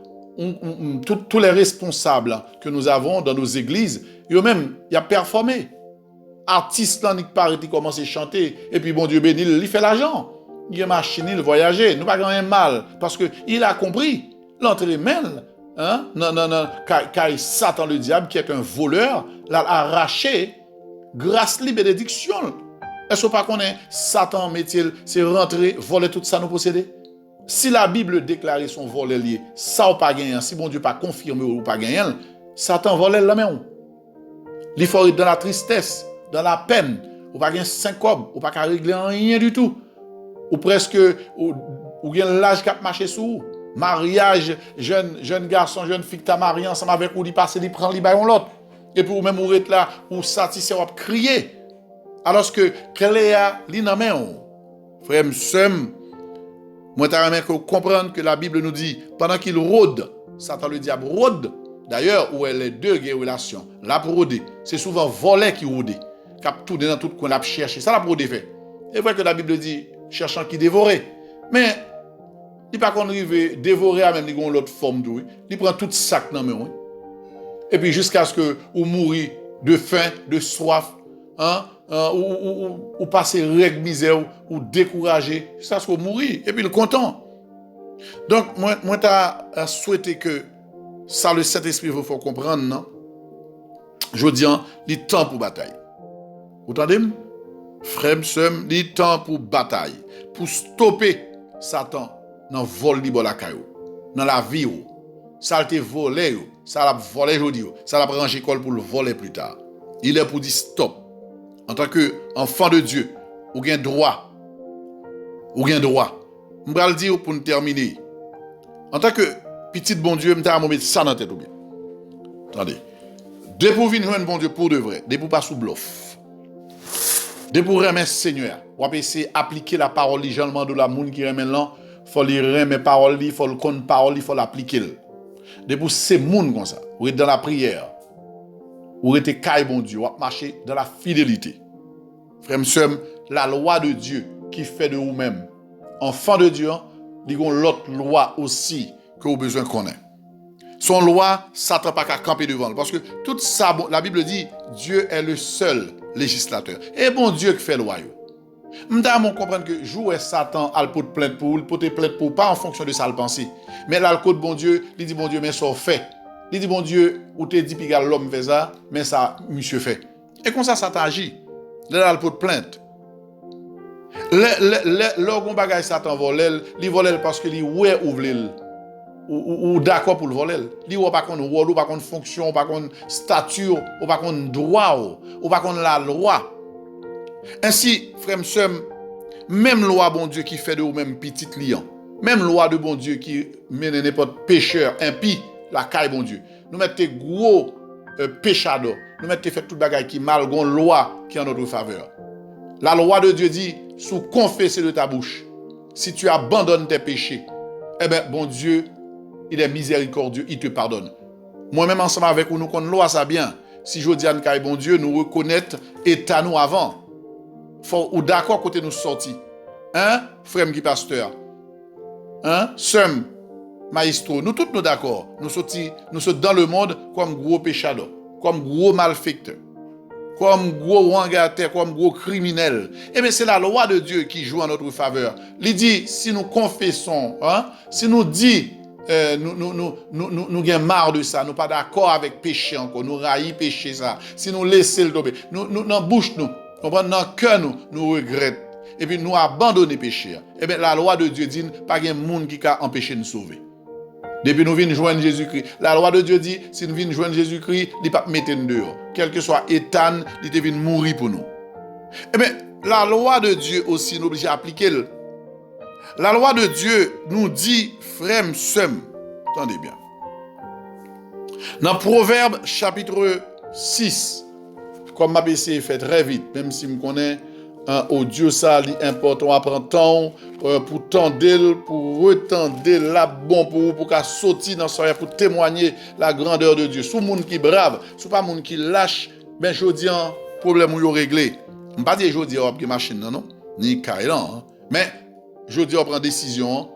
tous les responsables que nous avons dans nos églises, eux même il a performé. Artiste là qui paraît il commence à chanter et puis bon Dieu béni, il fait l'argent. Il a machine, il voyager, nous pas gagner mal parce que il a compris l'entrée même non quand Satan le diable qui est un voleur l'a arraché grâce à bénédiction. Est-ce pas qu'on est Satan métier c'est rentrer voler tout ça nous posséder? Si la Bible déclare son volet lié, ça ou pas gagner, si bon Dieu pas confirmé ou pas gagner, Satan vole la main. Il faut être dans la tristesse, dans la peine, ou pas gagner 5 cob, ou pas régler rien du tout. Ou presque ou gagne l'âge qui a marché sous mariage, jeune garçon, jeune fille qui marié ensemble avec ou il passe, il prend li bayon l'autre. Et puis ou même ou être là ou satisfait ou crier. Alors que Cléa li nan men frère m'sem moi t'as que comprendre que la Bible nous dit pendant qu'il rôde Satan le diable rôde d'ailleurs où est les deux relations la pour rôder c'est souvent voler qui rôde cap tout dans tout coin la chercher ça la pour rôder fait c'est vrai que la Bible dit cherchant qui dévorer mais il pas qu'on arrive dévorer à même il gon l'autre forme d'où il prend tout sac dans main et puis jusqu'à ce que ou mourir de faim de soif ou passer règle misère ou décourager ça soit mourir et puis le content donc moi t'as souhaité que ça le Saint-Esprit vous faut comprendre non je dis il temps pour bataille vous entendez frère sœur il temps pour bataille pour stopper Satan dans vol libre la caillou dans la vie ça te volé ça l'a volé aujourd'hui ça l'a ranger école pour le voler plus tard il est pour dire stop. En tant qu'enfant de Dieu, ou bien droit. Ou bien droit. Je vais le dire pour nous terminer. En tant que petit bon Dieu, je vais mettre ça dans la tête. Attendez. Dès pour venir un bon Dieu pour de vrai, dès pour pas sous bluff. Dès pour remettre Seigneur, ou essayer d'appliquer la parole, les gens de la monde qui remet là, il faut les remettre parole, il faut le connaître parole, il faut l'appliquer. Dès pour ces monde comme ça, ou être dans la prière. Ou être caille bon Dieu, ou marcher dans la fidélité. Frère m'sem, la loi de Dieu qui fait de vous-même enfant de Dieu, il y a l'autre loi aussi que vous avez besoin qu'on ait. Son loi, Satan pas qu'à camper devant. Parce que tout ça, la Bible dit, Dieu est le seul législateur. Et bon Dieu qui fait loi. M'dame comprendre que jouer Satan a le pot de plainte pour pas en fonction de sa pensée. Mais là le code bon Dieu, il dit bon Dieu mais ça fait. Il dit, bon Dieu, ou te dit, pigal l'homme fait ça, mais ça, monsieur fait. Et comme ça t'agit. Là, il peut te plainte. L'orgon bagay Satan volel, li volel parce que li ouais ouvre ou d'accord pour le voler. Li ou pas qu'on rôle, ou pas qu'on fonction, ou pas qu'on stature, ou pas qu'on droit, ou pas qu'on la loi. Ainsi, frère Sem, même loi bon Dieu qui fait de ou même petit lion, même loi de bon Dieu qui mène n'importe pécheur impie la caille bon Dieu. Nous mettons gros péchado, nous mettons fait toute bagaille qui mal gon loi qui est en notre faveur. La loi de Dieu dit, sous confesser de ta bouche, si tu abandonnes tes péchés, eh bien, bon Dieu, il est miséricordieux, il te pardonne. Moi-même, ensemble avec vous, nous connaissons loi ça bien. Si je dis à nous, bon Dieu, nous reconnaître état nous avant. Faut ou d'accord côté nous sorti. Hein, frère qui pasteur. Hein, Sem, maestro, nous tous nous d'accord. Nous sommes dans le monde comme gros péchador, comme gros malfecteurs, comme gros wangataire, comme gros criminel. Eh bien, c'est la loi de Dieu qui joue en notre faveur. Il dit, si nous confessons, hein, si nous dit, nous avons marre de ça, nous pas d'accord avec péché encore, nous raillons péché ça, si nous laissons le tomber, nous dans bouche nous, dans le cœur nous regrettons, et puis nous abandonnons le péché. Eh bien, la loi de Dieu dit, pas de monde qui a empêché de nous sauver. Depuis nous venons joindre Jésus-Christ. La loi de Dieu dit, si nous venons joindre Jésus-Christ, il ne peut pas mettre dehors. Quel que soit état, il devait mourir pour nous. Eh bien, la loi de Dieu aussi, nous obligés à appliquer. La loi de Dieu nous dit, frère Sem, attendez bien. Dans Proverbe chapitre 6, comme ma BC fait très vite, même si je connais un audio ça, il est important à prendre temps pour tendre, pour retendre la bon pour qu'à sortir dans soirée pour témoigner la grandeur de Dieu. Sous monde qui brave, sous pas monde qui lâche, ben je dis un problème où yo réglé. On pas dire je dis on machine non, ni carrément, mais je dis on prend décision,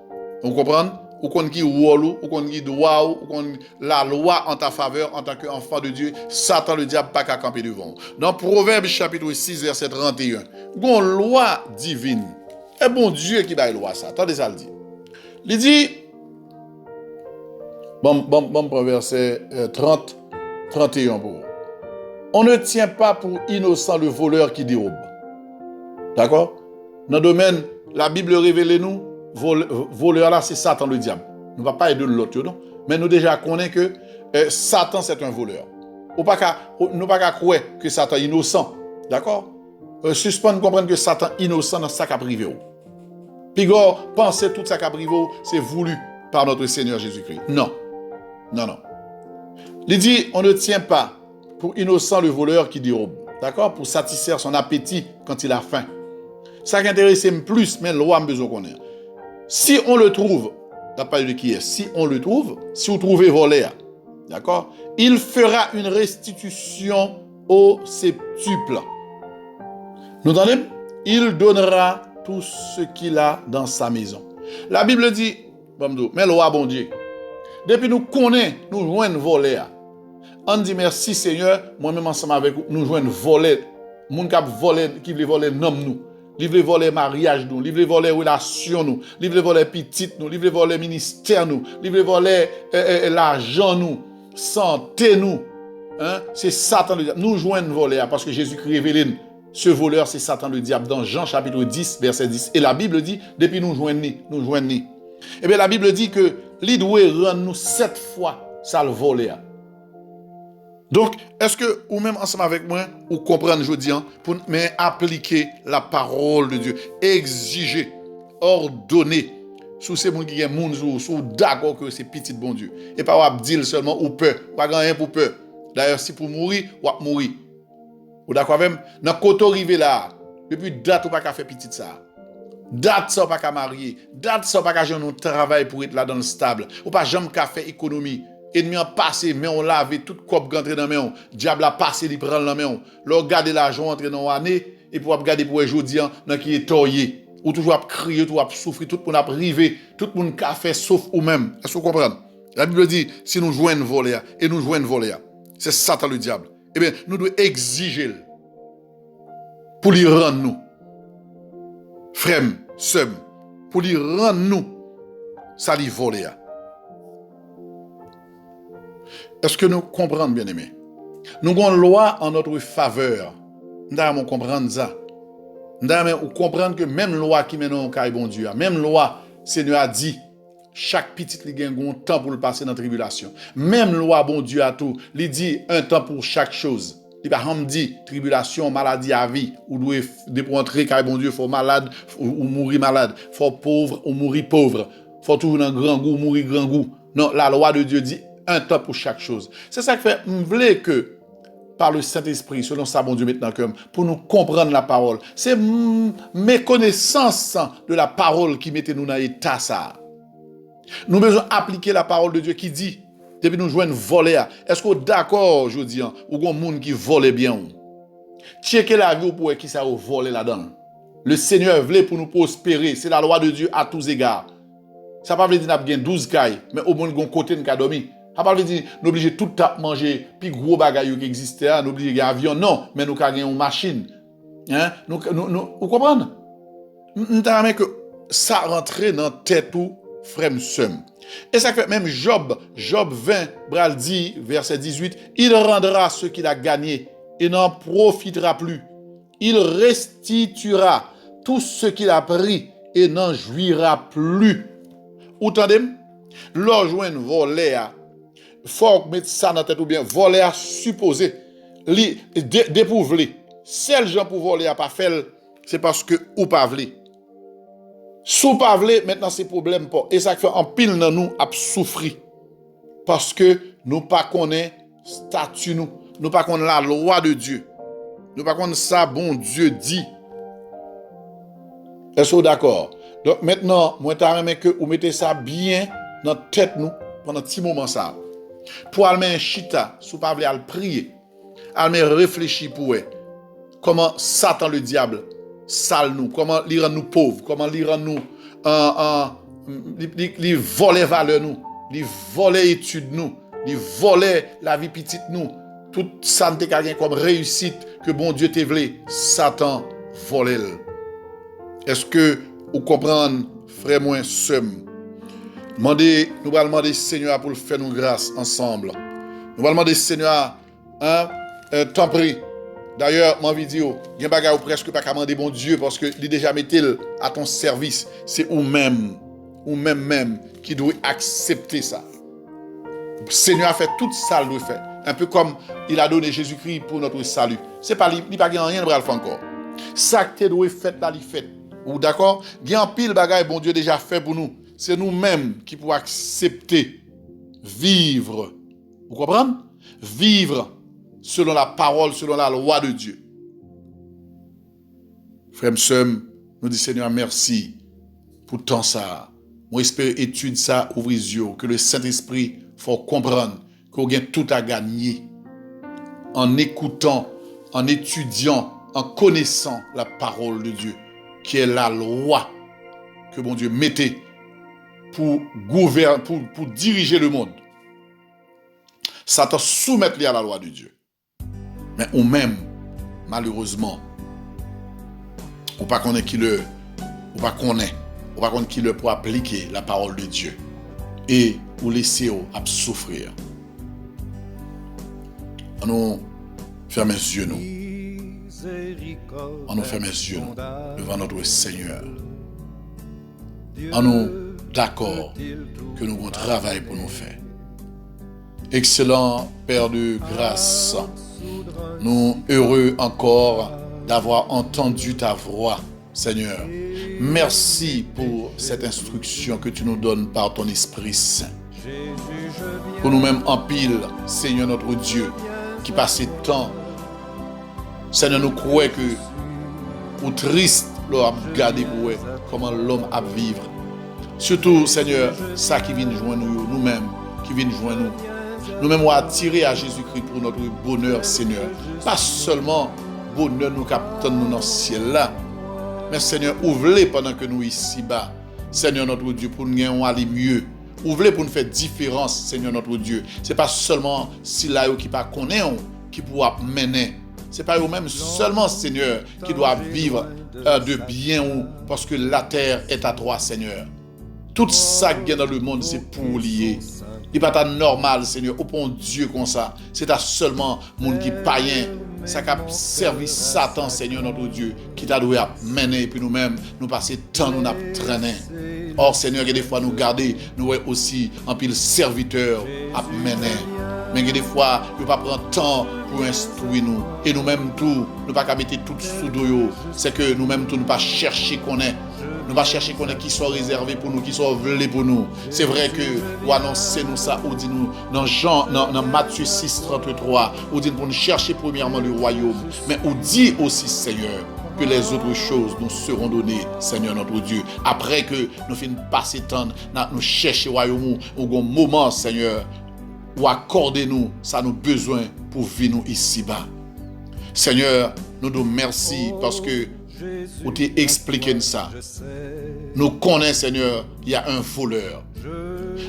on comprend? Ou qu'on qui rôle, ou qu'on qui droit, ou qu'on la loi en ta faveur en tant qu'enfant de Dieu, Satan le diable pas qu'à camper devant. Dans Proverbe chapitre 6 verset 31, gon loi divine. Et bon Dieu qui baille loi ça. Attendez ça le dit. Il dit bon verset 30 31 pour. On ne tient pas pour innocent le voleur qui dérobe. D'accord? Dans le domaine la Bible révèle nous voleur là, c'est Satan le diable. Nous ne va pas aider l'autre, non? Mais nous déjà connaissons que Satan c'est un voleur. Nous ne pas croire que Satan est innocent. D'accord? Suspend comprendre que Satan est innocent dans sa privé. Pigor, penser tout ça privé, c'est voulu par notre Seigneur Jésus-Christ. Non. Non, non. Il dit, on ne tient pas pour innocent le voleur qui dérobe. D'accord? Pour satisfaire son appétit quand il a faim. Ça qui intéresse plus, mais loi a besoin qu'on ait. Si on le trouve, n'a pas de qui est, si on le trouve, si vous trouvez volé, d'accord, il fera une restitution au septuple. Nous entendez? Il donnera tout ce qu'il a dans sa maison. La Bible dit, mais loi bon Dieu, depuis nous connaissons, nous jouons volé. On dit merci Seigneur, moi-même ensemble avec vous, nous jouons volé, moun qui volé, qui veut voler nom nous. Livre voler mariage nous, livre voler relation nous, livre voler petite nous, livre voler ministère nous, livre voler l'argent nous, santé nous. Hein? C'est Satan le diable. Nous joignons voler parce que Jésus-Christ révèle ce voleur, c'est Satan le diable dans Jean chapitre 10 verset 10. Et la Bible dit depuis nous joignons. Eh bien la Bible dit que il doit rendre nous 7 fois ça le voler. Donc, est-ce que, ou même ensemble avec moi, ou comprendre, je dis, pour mais appliquer la parole de Dieu, exiger, ordonner, sous ces gens qui ont sous d'accord que c'est petit bon Dieu. Et pas dire seulement ou peur, pas rien pour peur. D'ailleurs, si pour mourir, ou mourir. Ou d'accord même, dans côté arrivé là, depuis date ou pas qu'à faire petit ça. Date ça pas qu'à marier, date ça pas qu'à faire un travail pour être là dans le stable, ou pas jamais qu'à faire économie. Ennemi a passé, mais on lave tout cop rentré dans main. Diable a passé, il prend dans main. Là regarder l'argent entrer dans l'année et pour regarder pour aujourd'hui dans qui est toyé. Ou toujours à crier, toujours à souffrir, tout le monde a privé, tout le monde a fait sauf ou même. Est-ce que vous comprenez? La Bible dit si nous jouons voler et nous jouons voler, c'est Satan le diable. Eh bien, nous devons exiger pour lui rendre nous. Frère, sœur, pour lui rendre nous ça lui voler. Est-ce que nous comprenons, bien aimé? Nous avons une loi en notre faveur. Nous devons comprendre ça. Nous devons comprendre que même loi qui mène au cas bon Dieu, même loi, Seigneur a dit, chaque petite ligue a un temps pour le passer dans la tribulation. Même loi, bon Dieu a tout, il dit un temps pour chaque chose. Il par exemple dit tribulation, maladie à vie, ou doit pour entrer car bon Dieu, faut malade ou mourir malade, faut pauvre ou mourir pauvre, faut toujours un grand goût, mourir grand goût. Non, la loi de Dieu dit un temps pour chaque chose. C'est ça qui fait, je voulais que par le Saint-Esprit, selon ça, bon Dieu, maintenant, pour nous comprendre la parole. C'est méconnaissance de la parole qui mettait nous dans l'état ça. Nous devons appliquer la parole de Dieu qui dit, depuis nous jouons voler. Est-ce que d'accord, je dis, ou un monde qui vole bien? Checker la vie pour qui ça a volé là-dedans. Le Seigneur voulait pour nous prospérer. C'est la loi de Dieu à tous égards. Ça ne veut pas dire qu'on a 12 cailles, mais au moins on côté de dormir. Ça ne veut pas dire qu'on obligé tout à manger, puis gros bagaille qui existait, on obligé un avion. Non, mais nous avons une machine. Hein? Vous comprenez? Nous avons que ça rentrait dans la tête ou frère seum. Et ça fait même Job 20, bral dit, verset 18, il rendra ce qu'il a gagné et n'en profitera plus. Il restituera tout ce qu'il a pris et n'en jouira plus. Ou tendez, l'ojouen volé à, faut mettre ça dans la tête ou bien volé à supposer, dépouveler. Celles gens pour voler à pas faire, c'est parce que ou pas vle. Sous pas vle, maintenant c'est problème pas. Et ça fait en pile dans nous à souffrir. Parce que nous pas connaît statut nous pas connaît la loi de Dieu. Nous pas connaît ça bon Dieu dit. Est-ce que d'accord? Donc maintenant, moi t'aimerais que vous mettez ça bien dans tête nous pendant un petit moment ça. Pour aller un chita, sous pas vle al prier. Aller réfléchir pour comment Satan le diable sale nous, comment il rend nous pauvres, comment il rend nous il vole valeur nous, il vole études nous, il vole la vie petite nous, tout ça n'était qu'à comme réussite que bon Dieu te voulait, Satan vole. Est-ce que vous comprenez, frère moi seum? Nous allons demander Seigneur pour faire nous grâce ensemble. Nous allons demander Seigneur, temps pris. D'ailleurs, mon vidéo, il y a des choses presque pas qu'à demander bon Dieu parce que il déjà mis à ton service. C'est vous-même qui doit accepter ça. Le Seigneur a fait tout ça, il doit faire. Un peu comme il a donné Jésus-Christ pour notre salut. C'est pas il pas rien de faire encore. Ça que tu dois faire là, il fait. Ou d'accord? Il y a un pile bagaille bon Dieu déjà fait pour nous. C'est nous-mêmes qui pouvons accepter vivre. Vous comprenez? Vivre selon la parole, selon la loi de Dieu. Frère Msem, nous dit Seigneur, merci pour tant ça. Moi, j'espère étude ça, ouvrir les yeux, que le Saint-Esprit faut comprendre qu'on a tout à gagner en écoutant, en étudiant, en connaissant la parole de Dieu, qui est la loi que bon Dieu mettait pour gouverner, pour diriger le monde. Satan soumettre à la loi de Dieu. Mais ou même, malheureusement, ou pas connaître qui le, ou pas connaître qui le pour appliquer la parole de Dieu et ou laisser à souffrir. On nous ferme les yeux nous. On nous ferme les yeux nous devant notre Seigneur. On nous d'accord que nous avons un travail pour nous faire. Excellent Père de grâce, nous heureux encore d'avoir entendu ta voix, Seigneur. Merci pour cette instruction que tu nous donnes par ton Esprit Saint. Pour nous-mêmes en pile, Seigneur notre Dieu, qui passait tant, Seigneur, nous croyons que, ou triste, l'homme a regardé pour comment l'homme a vivre. Surtout, Seigneur, ça qui vient joindre nous-mêmes, qui vient joindre nous. Nous-mêmes, attirer à Jésus-Christ pour notre bonheur, Seigneur. Pas seulement bonheur nous captons nous dans le ciel là, mais Seigneur, ouvrez pendant que nous ici-bas, Seigneur notre Dieu, pour nous aller mieux. Ouvrez pour nous faire différence, Seigneur notre Dieu. C'est pas seulement si là qui pas connaît qui pourra mener. C'est pas eux-mêmes seulement, Seigneur, qui doivent vivre de bien parce que la terre est à toi, Seigneur. Tout ça qui est dans le monde, c'est pour lier. Il n'est pas normal, Seigneur, au bon Dieu comme ça. C'est à seulement monde qui païen, ça qui a servi Satan, Seigneur notre Dieu, qui t'a doué à mener, et puis nous-mêmes, nous passer temps, nous n'a traîné. Or, Seigneur, il y a des fois nous garder, nous aussi en pile serviteurs à mener. Mais il y a des fois, nous ne pas prendre temps pour instruire nous. Et nous-mêmes tout, nous ne pas mettre tout sous dos. C'est que nous-mêmes tout, nous ne pas chercher qu'on est. Nous ne pas chercher qu'on est qui soit réservé pour nous, qui soit volé pour nous. C'est vrai que vous annoncez nous ça, ou dit nous dans Matthieu 6, 33, ou dit pour nous chercher premièrement le royaume. Mais on dit aussi, Seigneur, que les autres choses nous seront données, Seigneur notre Dieu. Après que nous finissons passer temps, nous chercher le royaume, au bon moment, Seigneur, ou accordez-nous, ça nous besoin pour vivre nous ici-bas. Seigneur, nous nous merci parce que vous t'avez expliqué ça. Nous connaissons, Seigneur, il y a un voleur.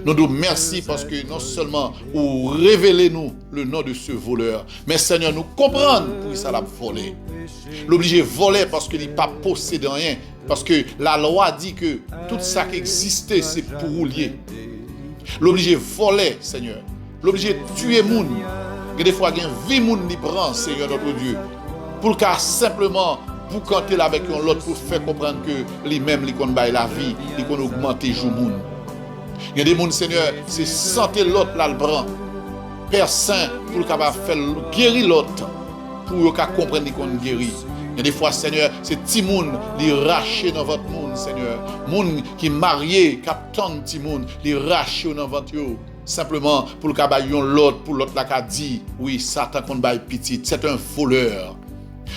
Nous nous merci parce que non seulement vous révélez nous le nom de ce voleur, mais Seigneur, nous comprenons pour ça l'a volé. L'obligé voler parce qu'il n'est pas possédé rien. Parce que la loi dit que tout ça qui existait, c'est pour vous lier. L'obligé voler, Seigneur. L'obligé tuer moun. Et des fois, il y a une vie moun qui prend, Seigneur notre Dieu. Pour qu'à simplement vous canter avec l'autre pour faire comprendre que lui-même, il connaît la vie, il connaît augmenter jour moun. Il y a des moun, Seigneur, c'est santé l'autre là le prend. Père Saint, pour le capable faire guérir l'autre, pour qu'il comprenne qu'on guérit. Il y a des fois, Seigneur, c'est petit moun, les racher dans votre monde, Seigneur. Moun qui marié, qui attend petit moun, les racher dans votre yo. Simplement pour le cabayon l'autre, pour l'autre la dit, oui, Satan qu'on baille petit, c'est un voleur.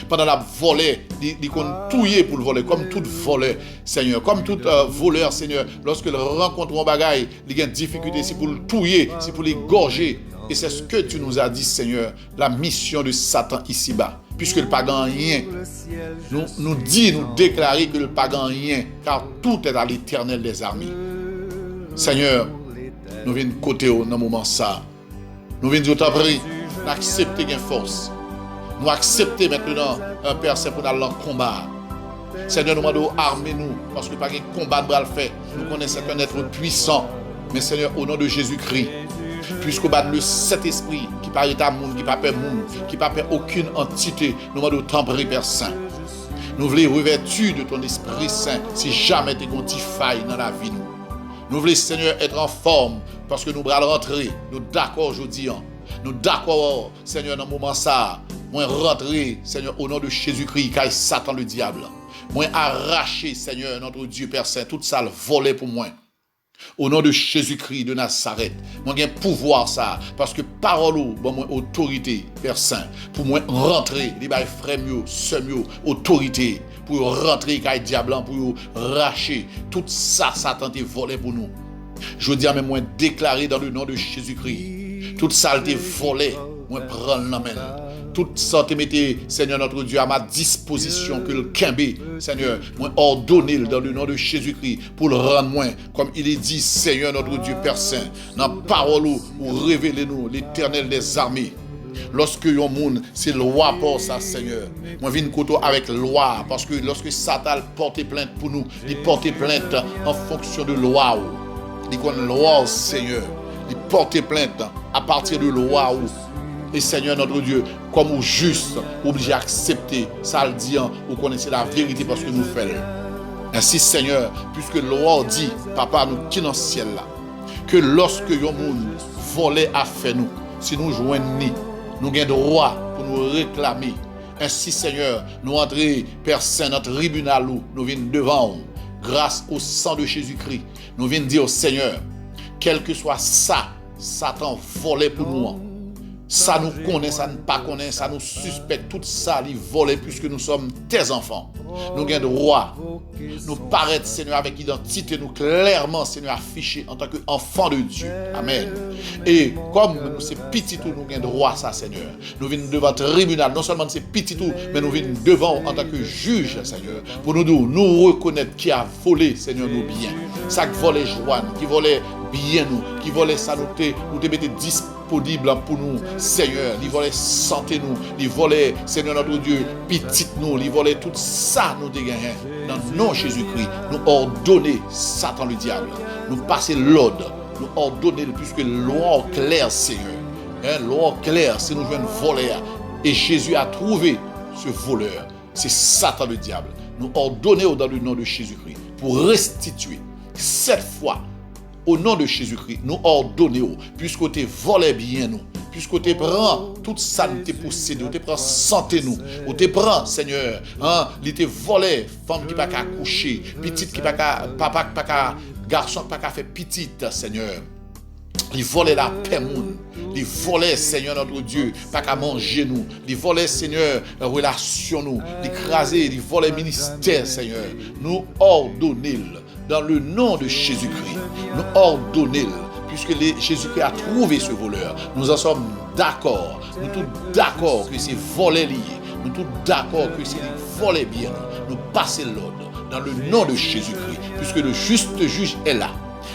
Pendant la volée, il qu'on touiller pour le voler, comme tout voleur, Seigneur, comme tout voleur, Seigneur, lorsqu'il rencontre un bagaille, il a une difficulté, c'est pour le touiller, c'est pour l'égorger. Et c'est ce que tu nous as dit, Seigneur, la mission de Satan ici-bas. Puisque le pas rien, nous déclarer que le pas rien, car tout est à l'Éternel des armées. Seigneur, nous venons côté dans un moment ça. Nous venons dire, accepter une force. Nous accepter maintenant un Père Saint pour aller en combat. Seigneur, nous demandons armez-nous, parce que pas de combat de bras le fait. Nous connaissons un être puissant. Mais Seigneur, au nom de Jésus-Christ, puisqu'au bas de le Saint-Esprit, qui paraît à monde, qui ne pas peur monde, qui ne pas peur aucune entité, nous demandons tempérer, Père Saint. Nous voulons revêtir de ton Esprit Saint, si jamais tu as une faille dans la vie. Nous voulons, Seigneur, être en forme, parce que nous allons rentrer. Nous d'accord aujourd'hui. Nous d'accord, Seigneur, dans le moment ça. Moi rentrer, Seigneur, au nom de Jésus-Christ, car Satan le diable. Moi arracher, Seigneur, notre Dieu Père Saint, toute ça le voler pour moi. Au nom de Jésus-Christ de Nazareth, moi j'ai pouvoir ça, parce que parole bon moi autorité, Père Saint, pour moi rentrer, les bail frère mieux, sœur mieux, autorité, pour rentrer car diable pour racher tout ça Satan te volé pour nous. Je dis à même moi déclarer dans le nom de Jésus-Christ, toute ça te volé, moi prendre la main. Toute santé mettez, Seigneur notre Dieu, à ma disposition que le Kembe, Seigneur, moi ordonné dans le nom de Jésus-Christ pour le rendre moins, comme il est dit, Seigneur notre Dieu Père Saint, dans la parole où révélez-nous l'Éternel des armées. Lorsque yon monde, c'est loi pour ça, Seigneur. Moi, je viens de avec loi, parce que lorsque Satan porte plainte pour nous, il porte plainte en fonction de loi. Il connaît loi, Seigneur. Il porte plainte à partir de loi. Et Seigneur notre Dieu, comme au juste, obligé à accepter, ça le dit, vous connaissez la vérité parce que nous faisons. Ainsi Seigneur, puisque la loi dit, Papa nous qui dans le ciel là, que lorsque yon monde volait à faire nous, si nous joignons nous avons droit pour nous réclamer. Ainsi Seigneur, nous entrons, Père Saint, notre tribunal, nous venons devant vous, grâce au sang de Jésus-Christ. Nous venons dire au Seigneur, quel que soit ça, Satan volait pour nous. Ça nous connaît, ça ne pas connaît, ça nous suspecte, tout ça, il volait puisque nous sommes tes enfants. Nous avons droit, nous paraître, Seigneur, avec identité, nous clairement, Seigneur, affichés en tant qu'enfants de Dieu. Amen. Et comme nous, c'est petit tout, nous avons droit à ça, Seigneur. Nous venons devant le tribunal, non seulement c'est petit tout, mais nous venons devant en tant que juge, Seigneur, pour nous dire, nous reconnaître qui a volé, Seigneur, nos biens. Ça qui volait joie, qui volait bien nous, qui volait ça, nous te mettez disponible pour nous, Seigneur. Il volait santé nous, il volait, Seigneur notre Dieu, petit nous, il volait tout ça nous dégagner. Dans le nom de Jésus-Christ, nous ordonner Satan le diable, nous passer l'ordre nous ordonner, puisque loi claire, Seigneur. Loi claire, c'est nous jouons voleur. Et Jésus a trouvé ce voleur. C'est Satan le diable. Nous ordonnons dans le nom de Jésus-Christ pour restituer 7 fois au nom de Jésus-Christ. Nous ordonnons, puisque tu volé bien nous, puisque tu prends toute ça nous t'es possédé, tu prends santé nous, ou tu prends Seigneur, il te volé femme qui pas qu'à coucher, petite qui pas qu'à papa qui pas qu'à garçon qui pas qu'à faire petite Seigneur. Il volait la paix, il volait, Seigneur notre Dieu, pas qu'à manger nous. Il volait, Seigneur, la relation nous. Il crasait, il volait ministère, Seigneur. Nous ordonnons, dans le nom de Jésus-Christ, nous ordonnons, puisque Jésus-Christ a trouvé ce voleur. Nous en sommes d'accord. Nous tous d'accord que c'est volé lié. Nous tous d'accord que c'est volé bien. Nous passons l'ordre dans le nom de Jésus-Christ, puisque le juste juge est là.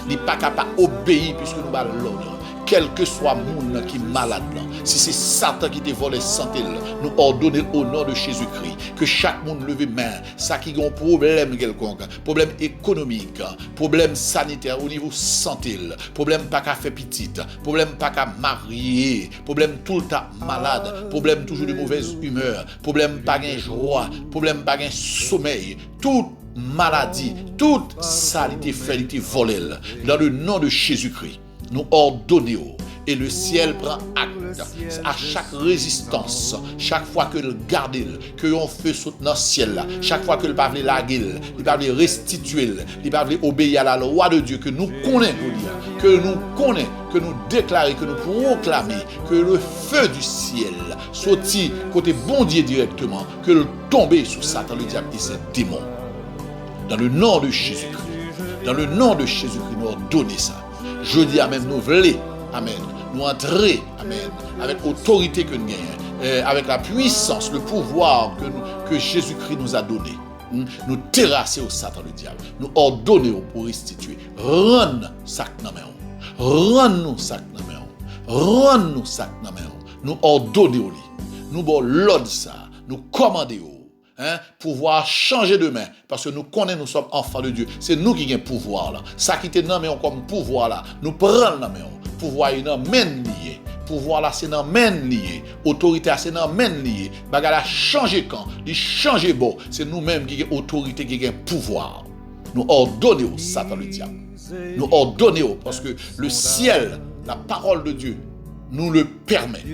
Il n'est pas capable d'obéir puisque nous avons l'ordre. Quel que soit le monde qui est malade, si c'est Satan qui te vole santé, nous ordonnons au nom de Jésus-Christ que chaque monde leve main, ça qui a un problème quelconque, problème économique, problème sanitaire au niveau santé, problème pas qu'à faire petite, problème pas qu'à marier, problème tout le temps malade, problème toujours de mauvaise humeur, problème pas de joie, problème pas de sommeil, toute maladie, toute saleté, félité, volée, dans le nom de Jésus-Christ. Nous ordonnons et le ciel prend acte à chaque résistance, chaque fois que le garde, que l'on fait saute dans le ciel, chaque fois que le parle la gueule, il parle restituer, il parle obéir à la loi de Dieu que nous connaissons, que nous déclarons, que nous proclamons, que le feu du ciel sorti côté bon Dieu directement, que le tomber sur Satan, le diable et ses démons. Dans le nom de Jésus-Christ, dans le nom de Jésus-Christ, nous ordonnons ça. Je dis amen, nous voulons, amen, nous entrer, amen, avec l'autorité que nous gagnons, avec la puissance, le pouvoir que Jésus-Christ nous a donné. Nous terrasser au Satan le diable, nous ordonnons pour restituer. Rends sac dans main, rends-nous sac dans main, rends-nous sac dans main. Nous ordonnons, nous bon l'ordre ça, nous commandons. Pouvoir changer de main parce que nous connaissons, nous sommes enfants de Dieu. C'est nous qui avons le pouvoir là. Ça qui était dans main comme pouvoir là, nous prenons la main. Pouvoir est dans main lié. Pouvoir là c'est dans main lié. Autorité c'est dans main lié. Bagarre a changé quand, il changer bon. C'est nous-mêmes qui avons autorité, qui avons pouvoir. Nous ordonnons Satan le diable. Nous ordonnons parce que le ciel, la parole de Dieu nous le permet.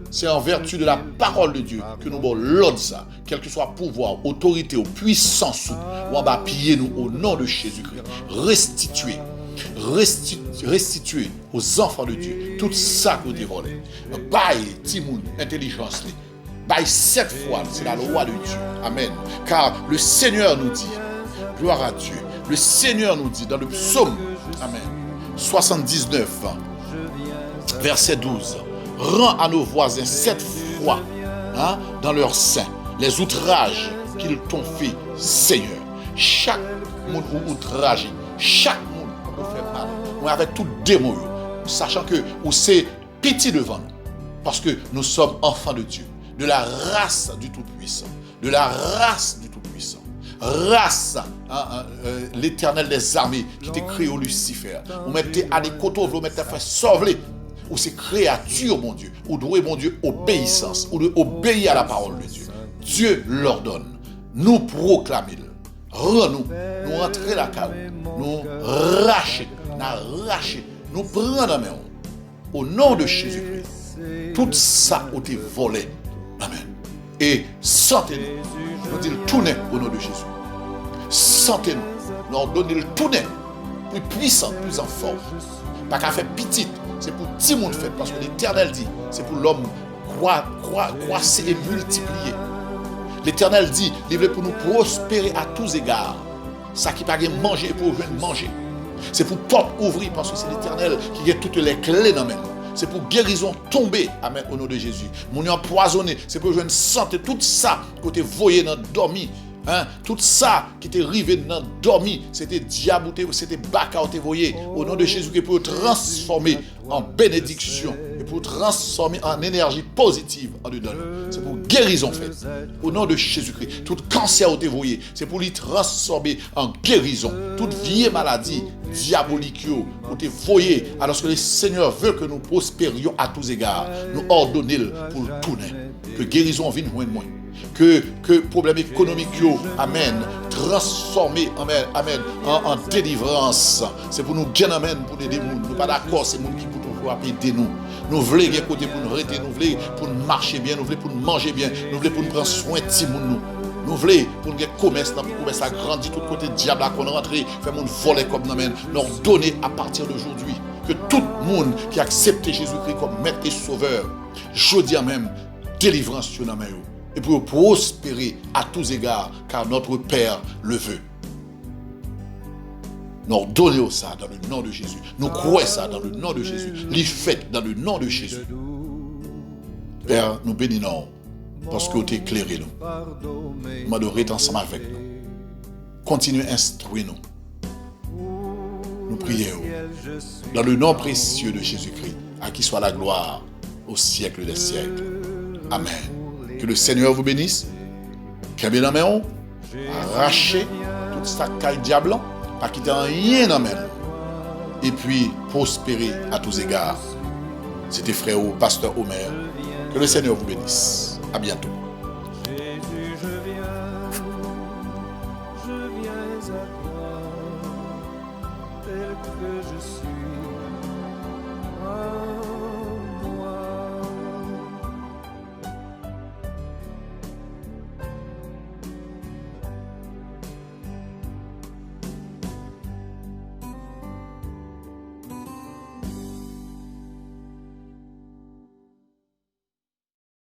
C'est en vertu de la parole de Dieu que nous avons l'ordre ça, quel que soit pouvoir, autorité ou puissance, ou en bas piller nous au nom de Jésus-Christ. Restituer aux enfants de Dieu tout ça que vous volé. Baille, Timoun, intelligence. Baille 7 fois, c'est la loi de Dieu. Amen. Car le Seigneur nous dit, gloire à Dieu, le Seigneur nous dit dans le psaume, amen, 79, verset 12. Rends à nos voisins 7 fois dans leur sein les outrages qu'ils t'ont fait, Seigneur. Chaque monde outragé, chaque monde nous fait mal. On avec tout démon, sachant que c'est petit devant nous, parce que nous sommes enfants de Dieu, de la race du Tout-Puissant, de la race du Tout-Puissant. Race, l'éternel des armées qui t'a créé au Lucifer. Vous mettez à des côtés, vous mettez à faire sauver. Ou ces créatures, mon Dieu, ou doit, mon Dieu, obéissance, ou de obéir à la parole de Dieu. Dieu l'ordonne. Nous proclamer, rends-nous, nous rentrer la caou, nous racher, nous prendre la main. Au nom de Jésus-Christ, tout ça a été volé. Amen. Et sentez-nous, nous disons tourner au nom de Jésus. Sentez-nous, nous ordonnons le tourner, plus puissant, plus en forme. Pas qu'à faire petite. C'est pour tout le monde fait, parce que l'Éternel dit, c'est pour l'homme croître et multiplier. L'Éternel dit, il veut pour nous prospérer à tous égards. Ça qui pas manger pour manger. C'est pour porte ouvrir, parce que c'est l'Éternel qui a toutes les clés dans la main. C'est pour guérison tomber, amen, au nom de Jésus. Mon empoisonné, c'est pour jouer une santé, tout ça, côté voyé dans dormi. Tout ça qui était rivé dans dormi, c'était diable, c'était baka, voyez, au nom de Jésus, qui peut transformer en bénédiction, et pour transformer en énergie positive en dedans nous. C'est pour guérison faite. Au nom de Jésus-Christ, tout cancer où tu voyez, c'est pour lui transformer en guérison. Toute vieille maladie diabolique où tu voyez, alors que le Seigneur veut que nous prospérions à tous égards. Nous ordonnons pour tourner. Que guérison vienne moins de moins. Que problème économique, amen, transformé, amen, en délivrance. C'est pour nous gagner, amen, pour aider nous. Nous pas d'accord, c'est nous qui pour toujours aider nous. Nous voulons bien côté pour nous arrêter, nous voulons pour nous marcher bien, nous voulons pour nous manger bien, nous voulons pour nous prendre soin de nous. Nous voulons pour nous commerce, pour le commerce agrandi, tout côté diable qu'on rentre, faire mon voler comme nous, amen, leur donner à partir d'aujourd'hui. Que tout le monde qui a accepté Jésus-Christ comme maître et sauveur, je dis même, délivrance sur nos mains. Et pour prospérer à tous égards, car notre Père le veut. Nous donnons ça dans le nom de Jésus. Nous croyons ça dans le nom de Jésus. Les fêtes dans le nom de Jésus. Père, nous bénissons parce que tu éclairé nous. Nous adorons ensemble avec nous. Continuez à instruire nous. Nous prions dans le nom précieux de Jésus-Christ, à qui soit la gloire au siècle des siècles. Amen. Que le Seigneur vous bénisse. Que bien main, arrachez toute sa caille diable, pas quitter rien dans main. Et puis prospérer à tous égards. C'était frère pasteur Omer. Que le Seigneur vous bénisse. À bientôt. Jésus,